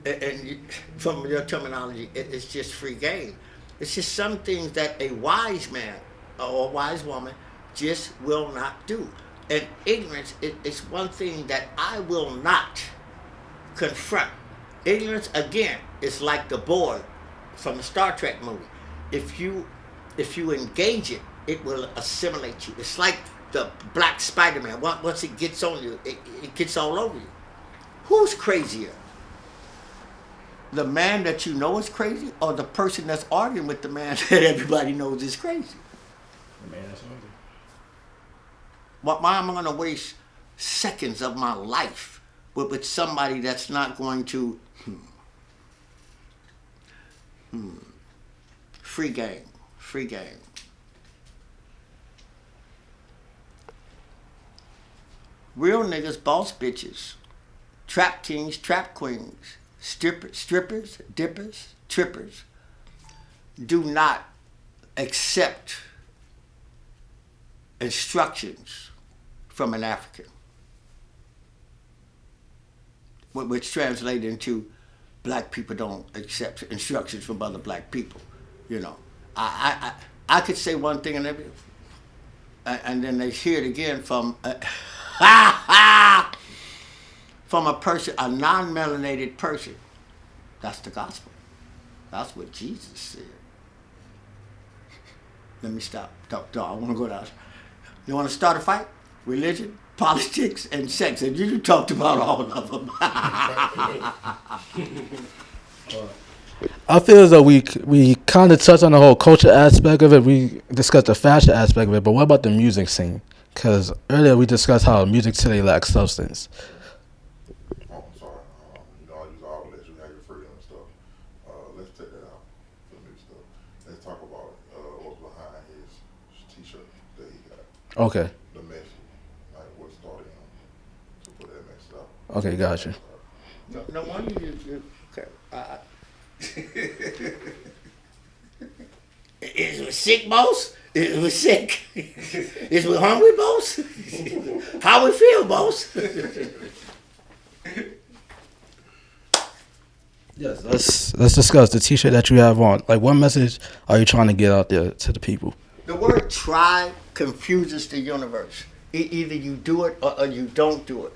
and from your terminology, it's just free game. It's just some things that a wise man or a wise woman just will not do. And ignorance is one thing that I will not confront. Ignorance, again, is like the boy from the Star Trek movie. If you engage it, it will assimilate you. It's like the black Spider-Man. Once it gets on you, it gets all over you. Who's crazier? The man that you know is crazy, or the person that's arguing with the man that everybody knows is crazy? The man that's hungry. Why am I going to waste seconds of my life with somebody that's not going to... Free game. Free game. Real niggas, boss bitches, trap kings, trap queens, strippers, dippers, trippers, do not accept instructions from an African, which translates into black people don't accept instructions from other black people. You know, I could say one thing and then they hear it again from from a person, a non-melanated person. That's the gospel. That's what Jesus said. Let me stop. I want to go down. You want to start a fight? Religion, politics, and sex. And you talked about all of them. I feel as though we kind of touched on the whole culture aspect of it. We discussed the fashion aspect of it, but what about the music scene? Because earlier we discussed how music today lacks substance. Oh, I'm sorry. You know, I use all that. You have your freedom and stuff. Let's take that out. The new stuff. Let's talk about what's behind his T-shirt that he got. Okay. The message. Like what started him to put that message out. Okay, gotcha. No wonder you okay. Is we sick, boss? Is we sick? Is we hungry, boss? How we feel, boss? Yes, let's discuss the T-shirt that you have on. Like, what message are you trying to get out there to the people? The word try confuses the universe. Either you do it or you don't do it.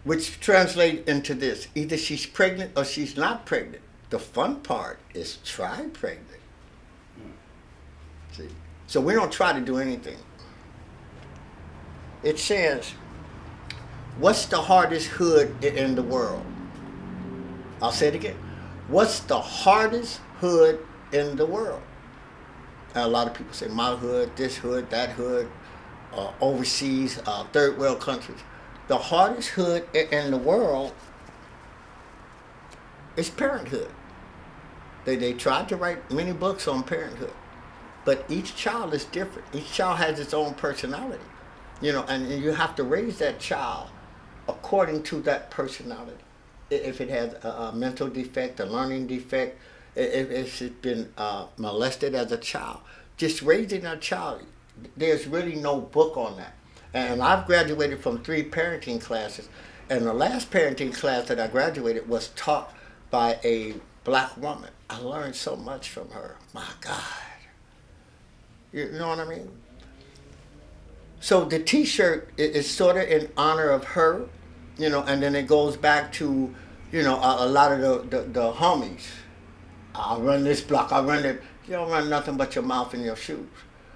Which translates into this. Either she's pregnant or she's not pregnant. The fun part is try pregnant. See? So we don't try to do anything. It says, what's the hardest hood in the world? I'll say it again. What's the hardest hood in the world? And a lot of people say my hood, this hood, that hood, overseas, third world countries. The hardest hood in the world is parenthood. They tried to write many books on parenthood, but each child is different. Each child has its own personality, you know, and you have to raise that child according to that personality. If it has a mental defect, a learning defect, if it's been molested as a child, just raising a child, there's really no book on that. And I've graduated from 3 parenting classes, and the last parenting class that I graduated was taught by a black woman. I learned so much from her. My God. You know what I mean? So the T-shirt is sort of in honor of her, you know, and then it goes back to, you know, a lot of the homies. I run this block, I run it. You don't run nothing but your mouth and your shoes.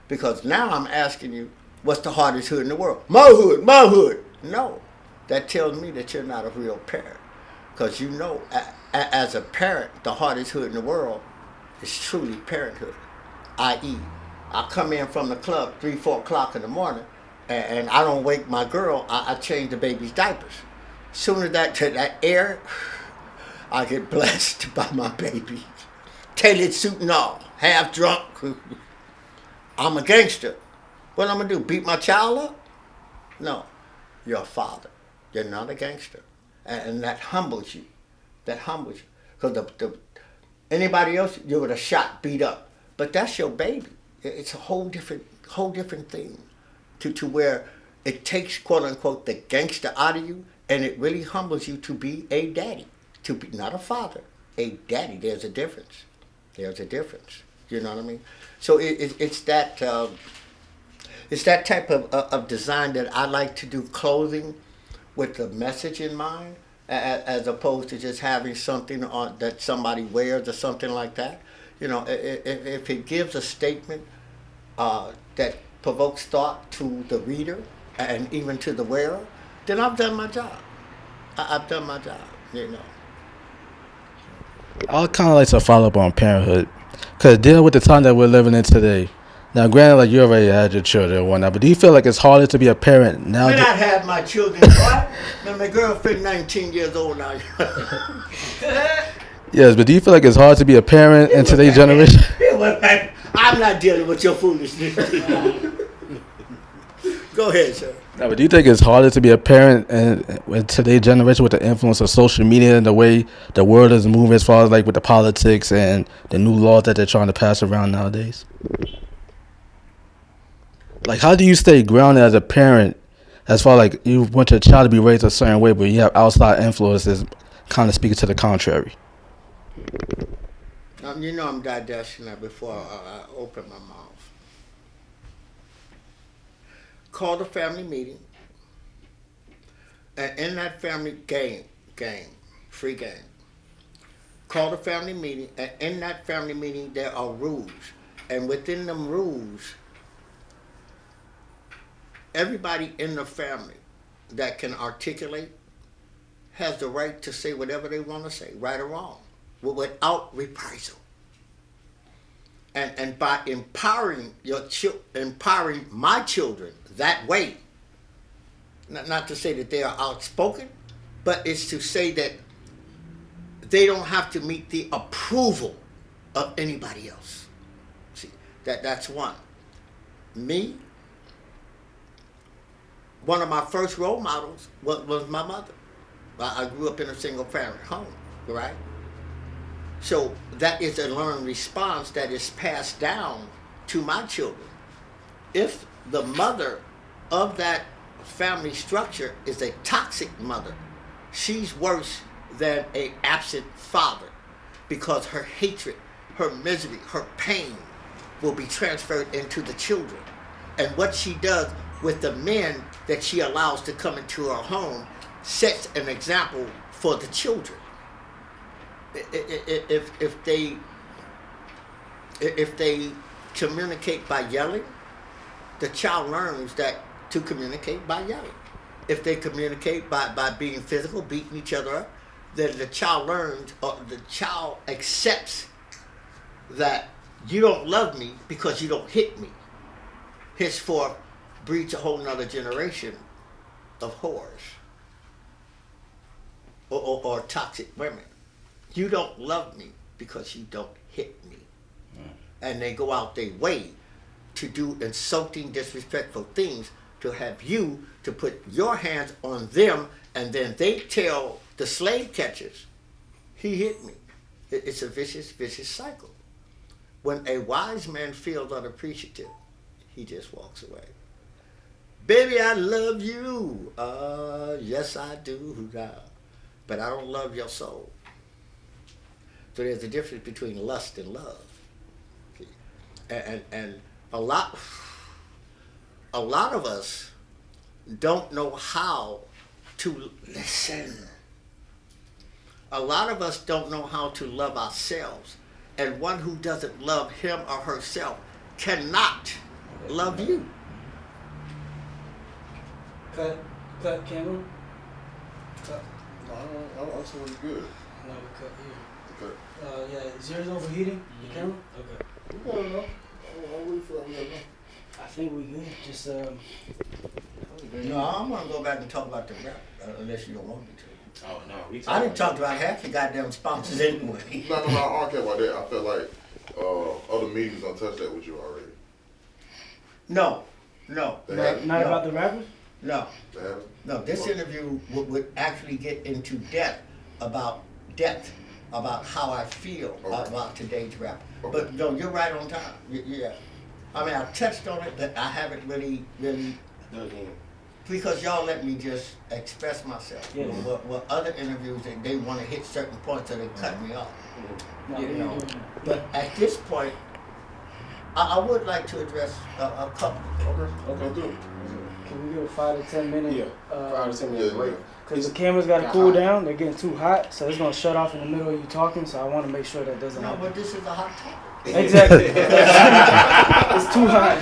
Because now I'm asking you, what's the hardest hood in the world? My hood, my hood. No, that tells me that you're not a real parent. Because you know, as a parent, the hardest hood in the world is truly parenthood. I.e., I come in from the club 3, 4 o'clock in the morning, and I don't wake my girl, I change the baby's diapers. Soon as that air, I get blessed by my baby. Tailored suit and all, half drunk. I'm a gangster. What I'm gonna do, beat my child up? No, you're a father. You're not a gangster. And that humbles you. That humbles you. Because anybody else, you would have shot, beat up. But that's your baby. It's a whole different thing. To where it takes, quote unquote, the gangster out of you, and it really humbles you to be a daddy. To be not a father, a daddy. There's a difference. There's a difference. You know what I mean? So it's that type of design that I like to do clothing with the message in mind, as opposed to just having something on that somebody wears or something like that. You know, if it gives a statement that provokes thought to the reader and even to the wearer, then I've done my job. I've done my job. You know. I would kind of like to follow up on parenthood, because dealing with the time that we're living in today. Now, granted, like you already had your children and whatnot, but do you feel like it's harder to be a parent now? When I had my children, what? Now my girlfriend 19 years old now. Yes, but do you feel like it's hard to be a parent in today's generation? I'm not dealing with your foolishness. Go ahead, sir. No, but do you think it's harder to be a parent in today's generation with the influence of social media and the way the world is moving as far as like with the politics and the new laws that they're trying to pass around nowadays? Like, how do you stay grounded as a parent as far like you want your child to be raised a certain way, but you have outside influences kind of speaking to the contrary? You know I'm digesting that before I open my mouth. Call the family meeting, and in that family free game. Call the family meeting, and in that family meeting there are rules, and within them rules, everybody in the family that can articulate has the right to say whatever they want to say, right or wrong, without reprisal. And by empowering empowering my children that way, not to say that they are outspoken, but it's to say that they don't have to meet the approval of anybody else. See, that's one. Me, one of my first role models was my mother. I grew up in a single parent home, right? So that is a learned response that is passed down to my children. If the mother of that family structure is a toxic mother, she's worse than an absent father, because her hatred, her misery, her pain will be transferred into the children. And what she does with the men that she allows to come into her home sets an example for the children. If they communicate by yelling, the child learns that to communicate by yelling. If they communicate by being physical, beating each other up, then the child learns, or the child accepts that you don't love me because you don't hit me. Henceforth breeds a whole nother generation of whores or toxic women. You don't love me because you don't hit me. And they go out their way to do insulting, disrespectful things to have you to put your hands on them, and then they tell the slave catchers, he hit me. It's a vicious, vicious cycle. When a wise man feels unappreciative, he just walks away. Baby, I love you. Yes, I do. But I don't love your soul. So there's a difference between lust and love. And a lot of us don't know how to listen. A lot of us don't know how to love ourselves. And one who doesn't love him or herself cannot love you. Cut, Cameron. Cut. No, I'm saying it's good. No, we cut here. Okay. Yeah, is yours overheating? The camera? Okay. We gotta know. I really feel like we gotta know. I think we good. Just No, I'm gonna go back and talk about the rap, unless you don't want me to. Oh no, we I didn't talk about half the goddamn sponsors anyway. No, I don't care about that. I feel like other medias don't touch that with you already. No. not about the rappers. No. They haven't? No, this interview would actually get into depth about how I feel about today's rap. Okay. But no, you're right on time. Yeah. I mean, I touched on it, but I haven't really dug in. because y'all let me just express myself. Yeah. What other interviews they want to hit certain points, so they cut me off. No, You we know. ain't doing that. But at this point, I would like to address a couple. Okay, do it. Can we do a 5 to 10 minute? Yeah. 5 to 10 minutes break. Because the cameras got to cool down. They're getting too hot, so it's going to shut off in the middle of you talking. So I want to make sure that doesn't No, happen. but this is a hot topic. Exactly. It's too hot.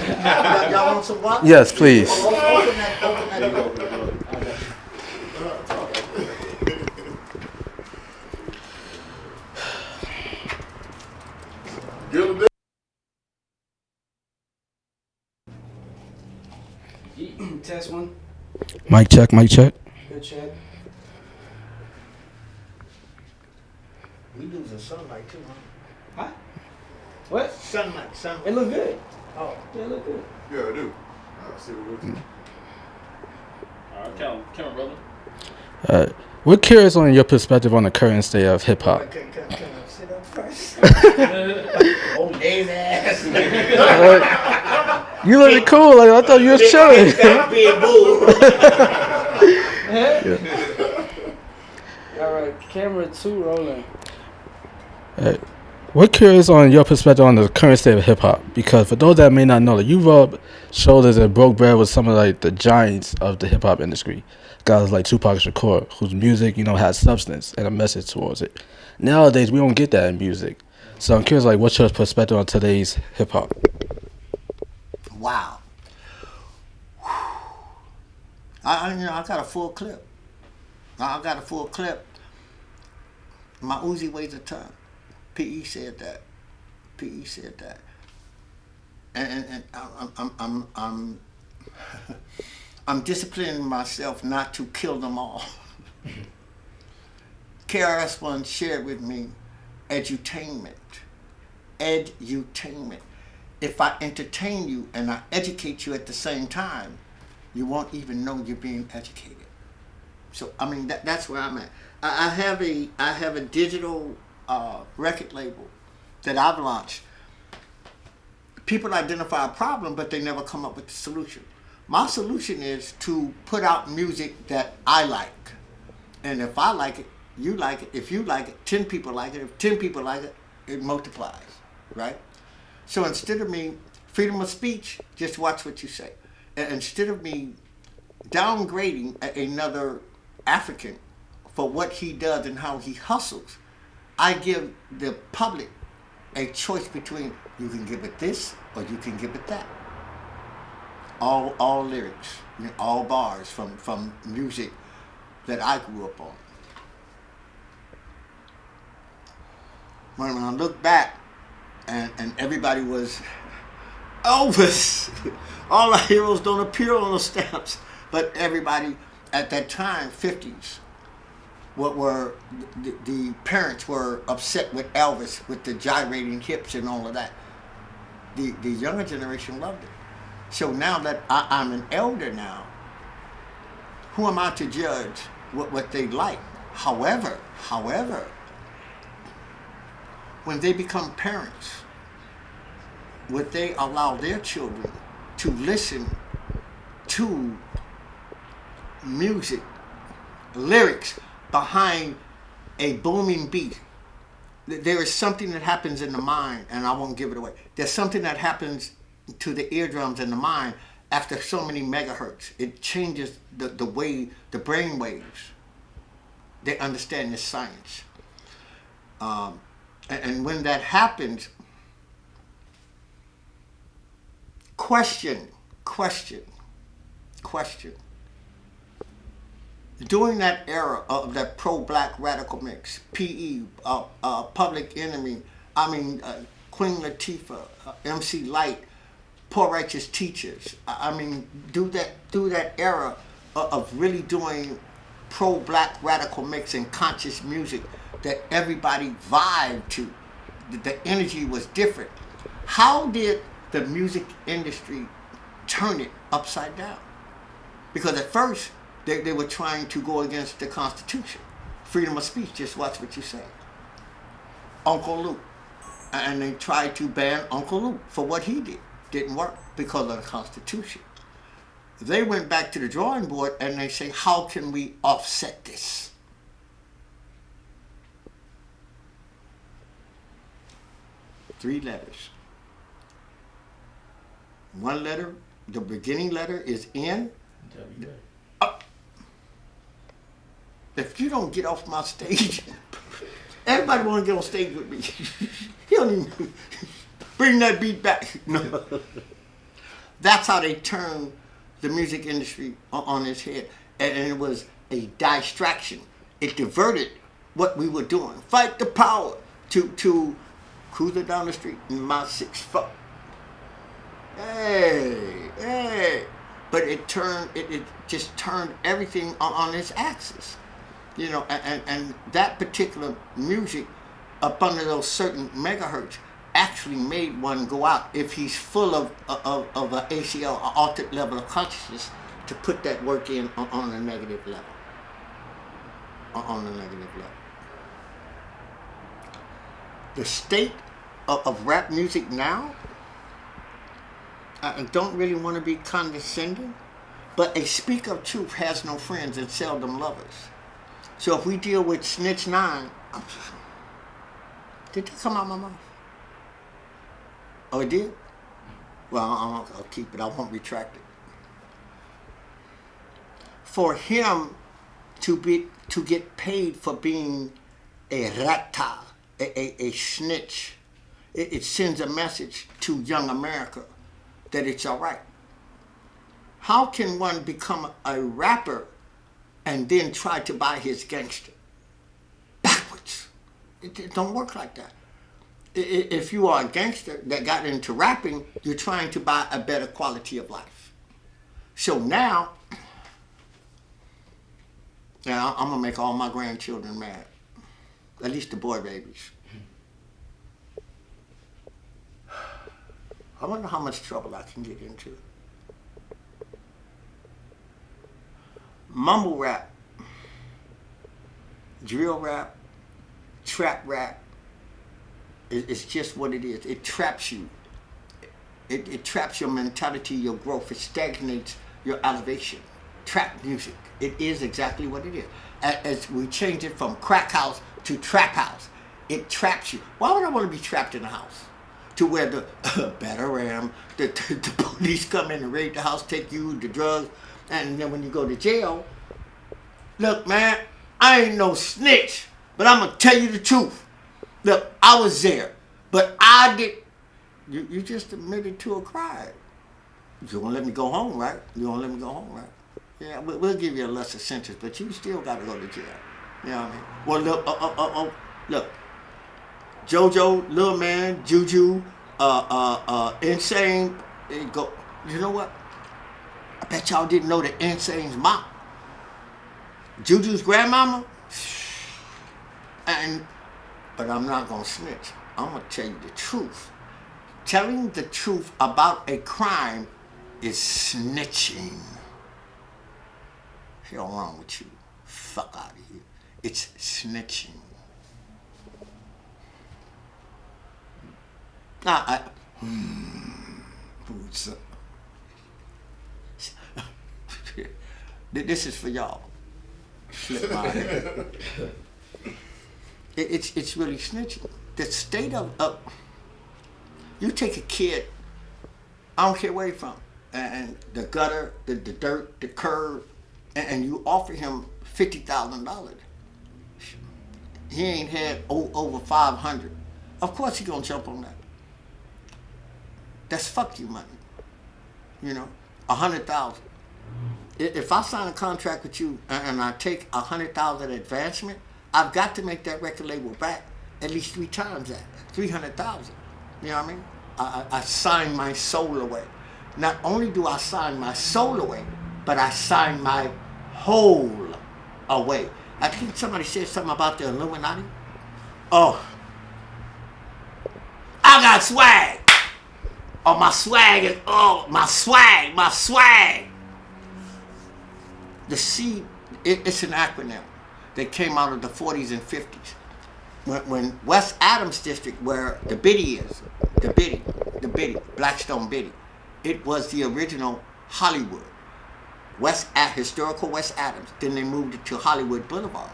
Y'all want some water? Yes, please. Open that door. Give it Test one. Mic check, mic check. Good check. We losing sunlight too, huh? What? Sunlight. It look good. Oh. Yeah, it look good. Yeah, I do. I see what we're doing. Count, brother. We're curious on your perspective on the current state of hip hop. Can I sit up first? Old Dave ass. You looking cool? Like I thought you was chilling. Being bull. All right, camera 2 rolling. We're curious on your perspective on the current state of hip hop, because for those that may not know, you rubbed shoulders and broke bread with some of like the giants of the hip hop industry, guys like Tupac Shakur, whose music has substance and a message towards it. Nowadays, we don't get that in music, so I'm curious, like, what's your perspective on today's hip hop? Wow. I got a full clip. I got a full clip. My Uzi weighs a ton. PE said that. PE said that. And I'm disciplining myself not to kill them all. KRS-One shared with me edutainment. Edutainment. If I entertain you and I educate you at the same time, you won't even know you're being educated. So I mean that's where I'm at. I have a digital record label that I've launched. People identify a problem, but they never come up with the solution. My solution is to put out music that I like, and if I like it, you like it. If you like it, 10 people like it. If 10 people like it, it multiplies, right? So instead of me, freedom of speech, just watch what you say. And instead of me downgrading another African for what he does and how he hustles, I give the public a choice between you can give it this or you can give it that. All lyrics, all bars from music that I grew up on. When I look back and everybody was Elvis, all our heroes don't appear on the stamps, but everybody at that time, 50s, the parents were upset with Elvis, with the gyrating hips and all of that. The younger generation loved it. So now that I'm an elder now, who am I to judge what they like? However, when they become parents, would they allow their children to listen to music, lyrics behind a booming beat? There is something that happens in the mind, and I won't give it away. There's something that happens to the eardrums in the mind after so many megahertz. It changes the way, the brain waves. They understand this science. And when that happens, question. During that era of that pro-black radical mix, PE, Public Enemy, Queen Latifah, MC Light, Poor Righteous Teachers. Through that era of really doing pro-black radical mix and conscious music that everybody vibed to, the energy was different. How did the music industry turn it upside down? Because at first, they were trying to go against the Constitution. Freedom of speech, just watch what you say. Uncle Luke. And they tried to ban Uncle Luke for what he did. Didn't work because of the Constitution. they went back to the drawing board and they say, how can we offset this? Three letters. One letter, the beginning letter is N. If you don't get off my stage, everybody want to get on stage with me. You don't even bring that beat back. No. That's how they turned the music industry on its head. And it was a distraction. It diverted what we were doing. Fight the power to cruising down the street in my 6'4". Hey. But it just turned everything on its axis. You know, and that particular music up under those certain megahertz actually made one go out if he's full of an ACL, an altered level of consciousness, to put that work in on a negative level. On a negative level. The state of rap music now, I don't really want to be condescending, but a speaker of truth has no friends and seldom lovers. So if we deal with Snitch 9, did that come out my mouth? Oh, it did? Well, I'll keep it. I won't retract it. For him to get paid for being a rata, a snitch, it sends a message to young America that it's all right. How can one become a rapper and then try to buy his gangster? Backwards. It don't work like that. If you are a gangster that got into rapping, you're trying to buy a better quality of life. So now I'm gonna make all my grandchildren mad. At least the boy babies. I wonder how much trouble I can get into. Mumble rap, drill rap, trap rap, it's just what it is. It traps you. It traps your mentality, your growth. It stagnates your elevation. Trap music. It is exactly what it is. As we change it from crack house to trap house, it traps you. Why would I want to be trapped in a house? To where the police come in and raid the house, take you, the drugs, and then when you go to jail, look, man, I ain't no snitch, but I'm gonna tell you the truth. Look, I was there, but I did. You just admitted to a crime. You gonna let me go home, right? You gonna let me go home, right? Yeah, we'll give you a lesser sentence, but you still gotta go to jail. You know what I mean? Well, look. JoJo, Lil Man, Juju, Insane, go. You know what? I bet y'all didn't know that Insane's mom, Juju's grandmama. But I'm not gonna snitch. I'm gonna tell you the truth. Telling the truth about a crime is snitching. Hell wrong with you? Fuck out of here. It's snitching. This is for y'all. Flip my head. It's really snitching. The state of you take a kid, I don't care where he's from, and the gutter, the dirt, the curb, and you offer him $50,000. He ain't had over 500. Of course he gonna jump on that. That's fuck you money. You know, 100,000. If I sign a contract with you and I take 100,000 advancement, I've got to make that record label back at least 3 times that, 300,000. You know what I mean? I sign my soul away. Not only do I sign my soul away, but I sign my whole away. I think somebody said something about the Illuminati. Oh, I got swag. Oh, my swag is, my swag. The C, it's an acronym that came out of the 40s and 50s. When West Adams District, where the Biddy is, the Biddy, Blackstone Biddy, it was the original Hollywood. historical West Adams. Then they moved it to Hollywood Boulevard.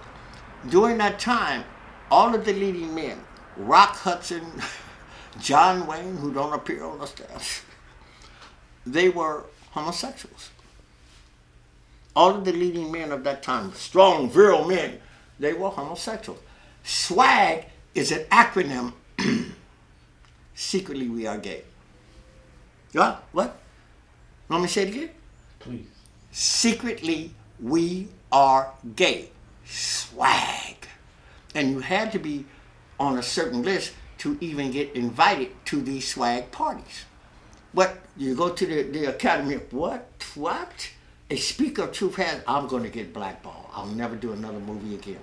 During that time, all of the leading men, Rock Hudson, John Wayne, who don't appear on the stage, they were homosexuals. All of the leading men of that time, strong, virile men, they were homosexuals. SWAG is an acronym. Secretly, we are gay. What? Want me to say it again? Please. Secretly, we are gay. SWAG. And you had to be on a certain list to even get invited to these SWAG parties. But you go to the Academy of what? A speaker of truth has, I'm going to get blackballed. I'll never do another movie again.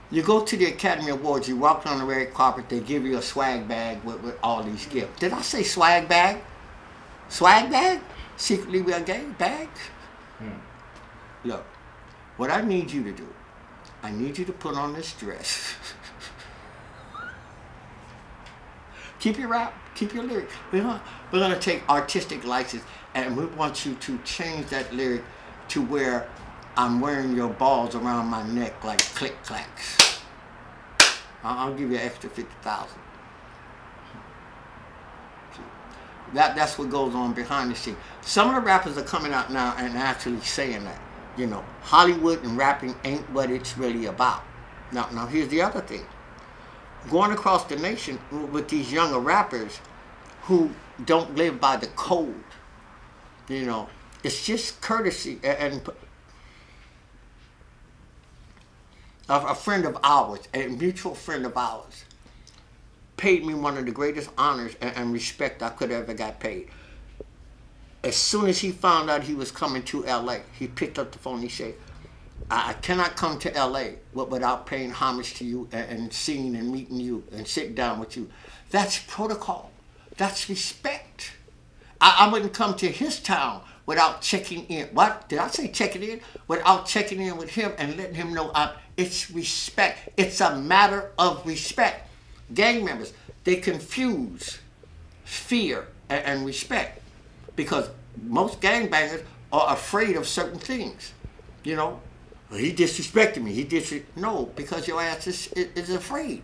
You go to the Academy Awards, you walk on the red carpet, they give you a swag bag with all these gifts. Did I say swag bag? Swag bag? Secretly we are gay bag? Look, what I need you to do, I need you to put on this dress. Keep your rap, keep your lyric. We're going to take artistic license and we want you to change that lyric to where I'm wearing your balls around my neck like click clacks. I'll give you an extra 50,000. That's what goes on behind the scenes. Some of the rappers are coming out now and actually saying that, Hollywood and rapping ain't what it's really about. Now here's the other thing. Going across the nation with these younger rappers who don't live by the code, it's just courtesy. And a friend of ours, a mutual friend of ours, paid me one of the greatest honors and respect I could ever got paid. As soon as he found out he was coming to LA, he picked up the phone. He said, I cannot come to LA without paying homage to you and seeing and meeting you and sitting down with you. That's protocol. That's respect. I wouldn't come to his town without checking in. What? Did I say checking in? Without checking in with him and letting him know it's respect. It's a matter of respect. Gang members, they confuse fear and respect because most gangbangers are afraid of certain things. He disrespected me. No, because your ass is afraid.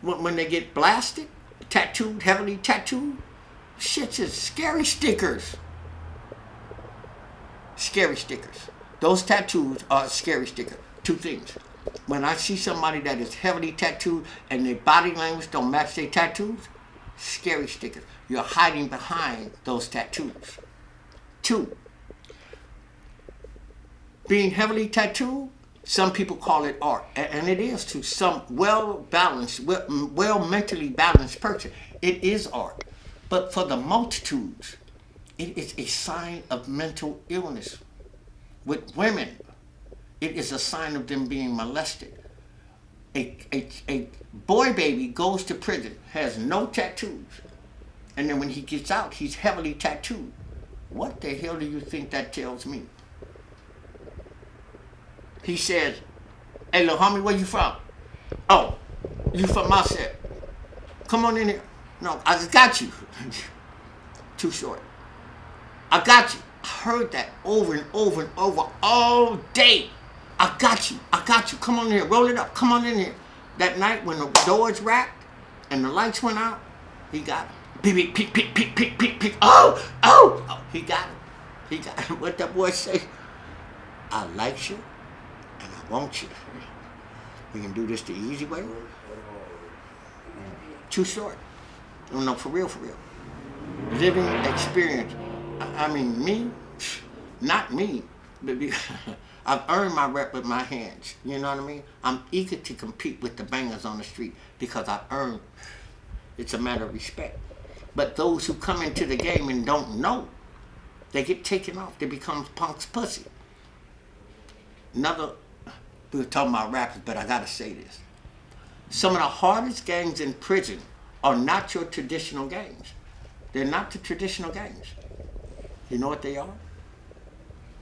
When they get blasted, tattooed, heavily tattooed, shit's just scary stickers. Scary stickers. Those tattoos are scary stickers. Two things. When I see somebody that is heavily tattooed and their body language don't match their tattoos, scary stickers. You're hiding behind those tattoos. Two, being heavily tattooed, some people call it art, and it is to some well-balanced, well mentally balanced person. It is art. But for the multitudes, it is a sign of mental illness. With women, it is a sign of them being molested. A boy baby goes to prison, has no tattoos, and then when he gets out, he's heavily tattooed. What the hell do you think that tells me? He says, hey, little homie, where you from? Oh, you from my set. Come on in here. No, I just got you. Too short. I got you. I heard that over and over and over all day. I got you. Come on in here. Roll it up. Come on in here. That night when the doors racked and the lights went out, he got him. Beep, beep, peek, peek, peek, peek, peek. Oh, he got him. What that boy say? I like you and I want you. We can do this the easy way. Too short. No, for real. Living experience. I mean, me, not me, but I've earned my rep with my hands. You know what I mean? I'm eager to compete with the bangers on the street because I've earned. It's a matter of respect. But those who come into the game and don't know, they get taken off. They become punk's pussy. We were talking about rappers, but I gotta say this. Some of the hardest gangs in prison are not your traditional gangs. They're not the traditional gangs. You know what they are?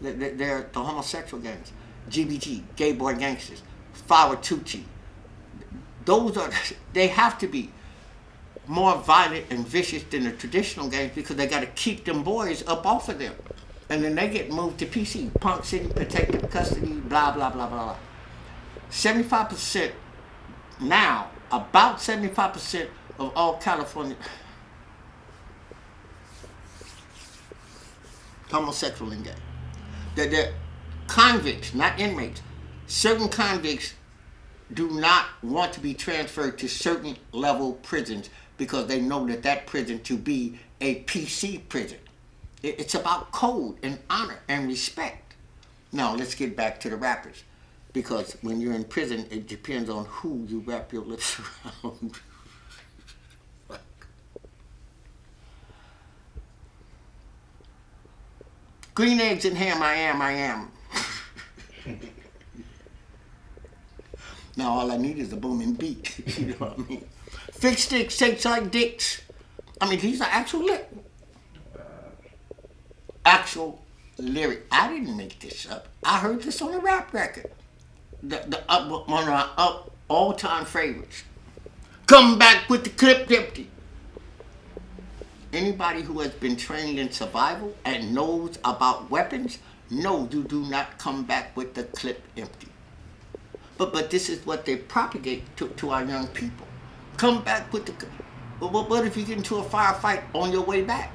They're the homosexual gangs. GBG, Gay Boy Gangsters, Tucci. They have to be more violent and vicious than the traditional gangs because they got to keep them boys up off of them. And then they get moved to PC, Punk City, Protective Custody, blah, blah, blah, blah, blah. 75% now, about 75% of all California homosexual and gay. They're convicts, not inmates. Certain convicts do not want to be transferred to certain level prisons because they know that prison to be a PC prison. It's about code and honor and respect. Now, let's get back to the rappers. Because when you're in prison, it depends on who you wrap your lips around. Green eggs and ham, I am. Now all I need is a booming beat. You know what I mean? Fix sticks, shakes like dicks. I mean, these are actual lyric. I didn't make this up. I heard this on a rap record. One of my all-time favorites. Come back with the clip empty. Anybody who has been trained in survival and knows about weapons, no, you do not come back with the clip empty. But this is what they propagate to our young people. Come back with the. But what if you get into a firefight on your way back?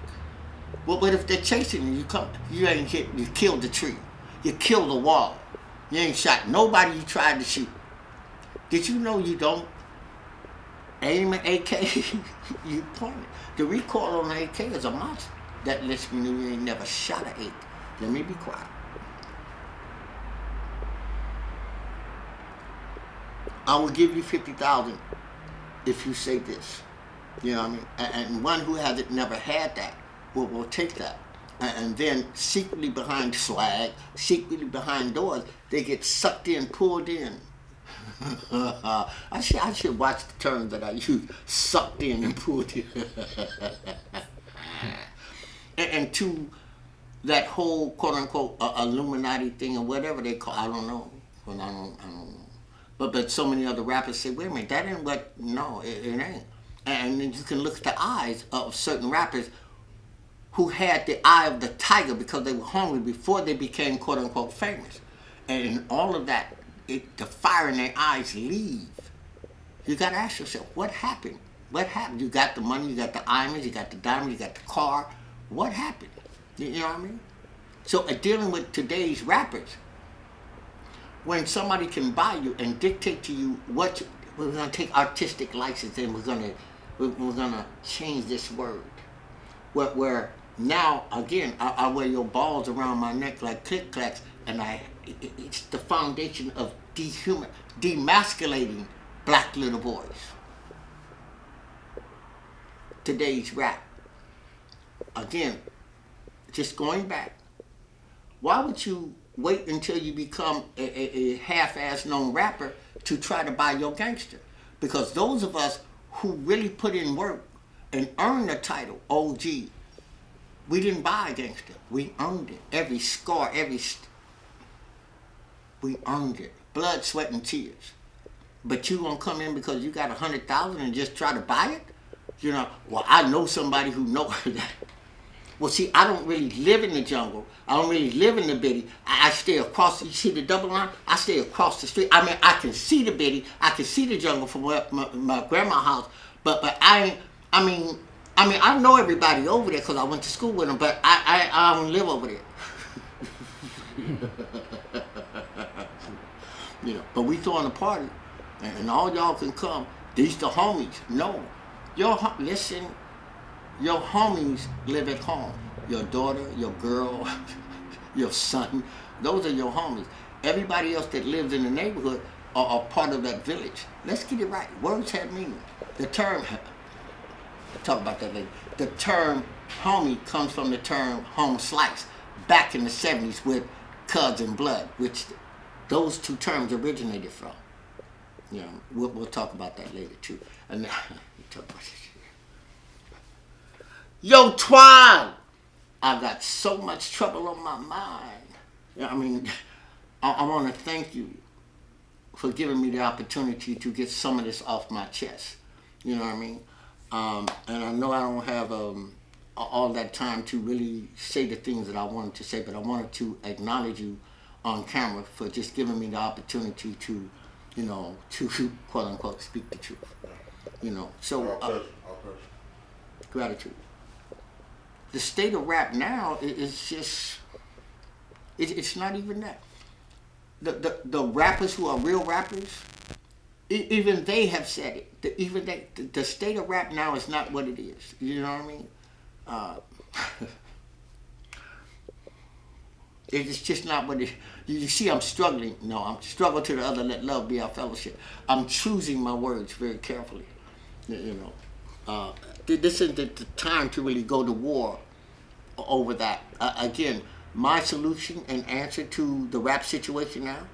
What if they're chasing you? You ain't hit. You killed the tree. You killed the wall. You ain't shot nobody you tried to shoot. Did you know you don't aim an AK? You point it. The recoil on an AK is a monster. That lets me know you ain't never shot an AK. Let me be quiet. I will give you 50,000 if you say this. You know what I mean? And one who hasn't never had that will take that. And then secretly behind swag, secretly behind doors, they get sucked in, pulled in. I should watch the terms that I use. Sucked in and pulled in. and to that whole quote unquote Illuminati thing or whatever they call, I don't know. Well, I don't know. But so many other rappers say, wait a minute, that ain't what, no, it ain't. And then you can look at the eyes of certain rappers who had the eye of the tiger because they were hungry before they became quote unquote famous. And all of that, the fire in their eyes leave. You gotta ask yourself, what happened? What happened? You got the money, you got the diamonds, you got the diamond, you got the car. What happened? You know what I mean? So dealing with today's rappers, when somebody can buy you and dictate to you what we're gonna take artistic license and we're gonna change this word. Where now again I wear your balls around my neck like click clacks, and it's the foundation of demasculating black little boys. Today's rap. Again, just going back. Why would you wait until you become a half-ass known rapper to try to buy your gangster? Because those of us who really put in work and earned the title OG, we didn't buy a gangster. We earned it. Every scar, we earned it. Blood, sweat, and tears. But you gonna come in because you got 100,000 and just try to buy it? You know, well, I know somebody who knows that. Well, see, I don't really live in the jungle. I don't really live in the biddy. I stay across. You see the double line? I stay across the street. I mean, I can see the biddy. I can see the jungle from my grandma's house. But I mean, I know everybody over there because I went to school with them. But I don't live over there. You know. But we throwing a party, and all y'all can come. These the homies. No, listen. Your homies live at home. Your daughter, your girl, your son. Those are your homies. Everybody else that lives in the neighborhood are part of that village. Let's get it right. Words have meaning. The term, I'll talk about that later. The term homie comes from the term home slice back in the 70s with Cuz and Blood, which those two terms originated from. You know, we'll talk about that later too. And we'll talk about this. Yo, Twine! I got so much trouble on my mind. You know, I mean, I want to thank you for giving me the opportunity to get some of this off my chest. You know what I mean? And I know I don't have all that time to really say the things that I wanted to say, but I wanted to acknowledge you on camera for just giving me the opportunity to, to quote unquote speak the truth. So Our pleasure. Our pleasure. gratitude. The state of rap now is just, it's not even that. The rappers who are real rappers, even they have said it. Even the state of rap now is not what it is. You know what I mean? It's just not what it. You see, I'm struggling. No, I'm struggling to the other. Let love be our fellowship. I'm choosing my words very carefully. This isn't the time to really go to war over that. Again, my solution and answer to the rap situation now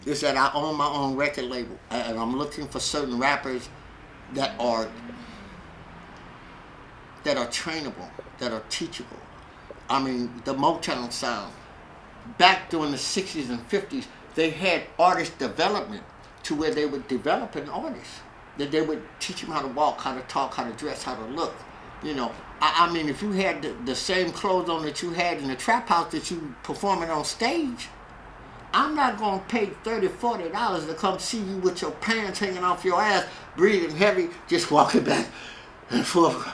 is that I own my own record label, and I'm looking for certain rappers that are trainable, that are teachable. I mean, the Motown sound, back during the 60s and 50s, they had artist development to where they would develop an artist, that they would teach them how to walk, how to talk, how to dress, how to look. I mean, if you had the same clothes on that you had in the trap house that you performing on stage, I'm not going to pay $30, $40 to come see you with your pants hanging off your ass, breathing heavy, just walking back and forth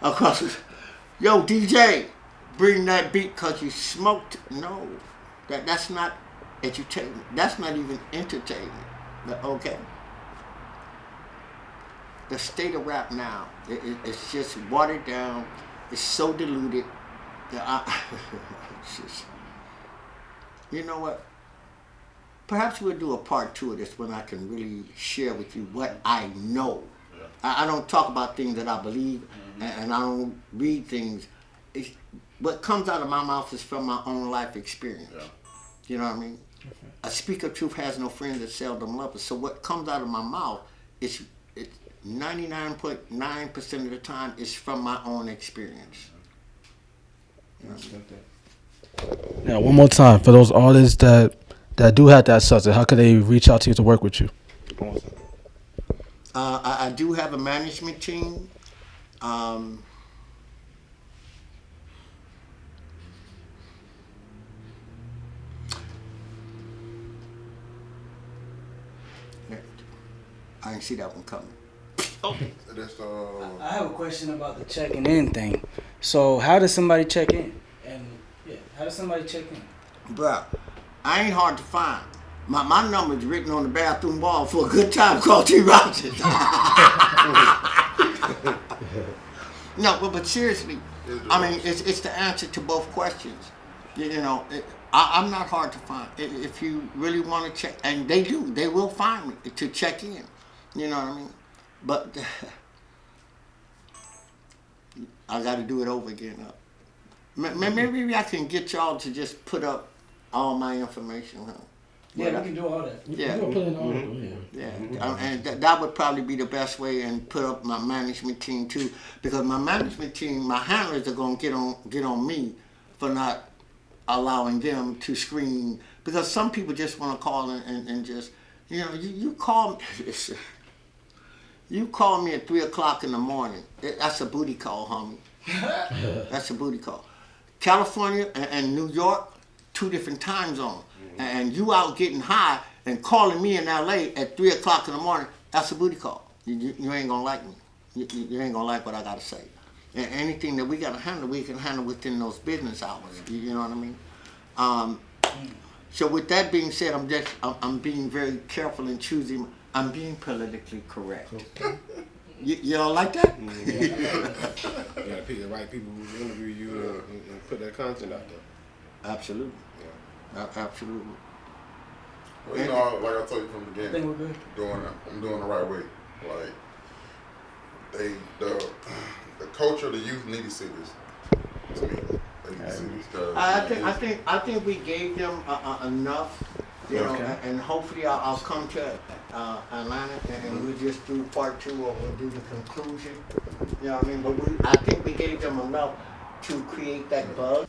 across the... Yo, DJ, bring that beat because you smoked. No, that's not entertainment. That's not even entertainment. Okay? The state of rap now, it's just watered down. It's so diluted. It's just, you know what? Perhaps we'll do a part 2 of this when I can really share with you what I know. Yeah. I don't talk about things that I believe, and I don't read things. What comes out of my mouth is from my own life experience. Yeah. You know what I mean? Okay. A speaker of truth has no friends that seldom lovers. So what comes out of my mouth is 99.9% of the time is from my own experience. You know what I mean? Now, one more time, for those artists that do have that subject, how can they reach out to you to work with you? I do have a management team. I didn't see that one coming. Okay. I have a question about the checking in thing. So how does somebody check in? How does somebody check in? Bruh, I ain't hard to find. My number's written on the bathroom wall for a good time called T. Rodgers. No, but seriously, I mean, it's the answer to both questions. I'm not hard to find. If you really want to check, and they do, they will find me to check in. You know what I mean? But I got to do it over again. Maybe I can get y'all to just put up all my information. Huh? Yeah, we can do all that. Yeah. We'll put in all of them, Yeah. And that would probably be the best way, and put up my management team too, because my management team, my handlers are gonna get on me for not allowing them to screen, because some people just want to call and just, you call me. You call me at 3 o'clock in the morning. That's a booty call, homie. That's a booty call. California and New York, 2 different time zones. And you out getting high and calling me in LA at 3 o'clock in the morning, that's a booty call. You ain't gonna like me. You ain't gonna like what I gotta say. And anything that we gotta handle, we can handle within those business hours. You know what I mean? So with that being said, I'm being very careful in choosing. I'm being politically correct. Y'all like that? You gotta pick the right people who interview you and put that content out there. Absolutely. Yeah. Absolutely. Well, like I told you from the beginning, I think we're good. I'm doing the right way. Like the culture of the youth need to see this. To me, they need to see this. I think we gave them enough. And hopefully I'll come to Atlanta and we'll just do part 2, or we'll do the conclusion. You know what I mean? But I think we gave them enough to create that buzz.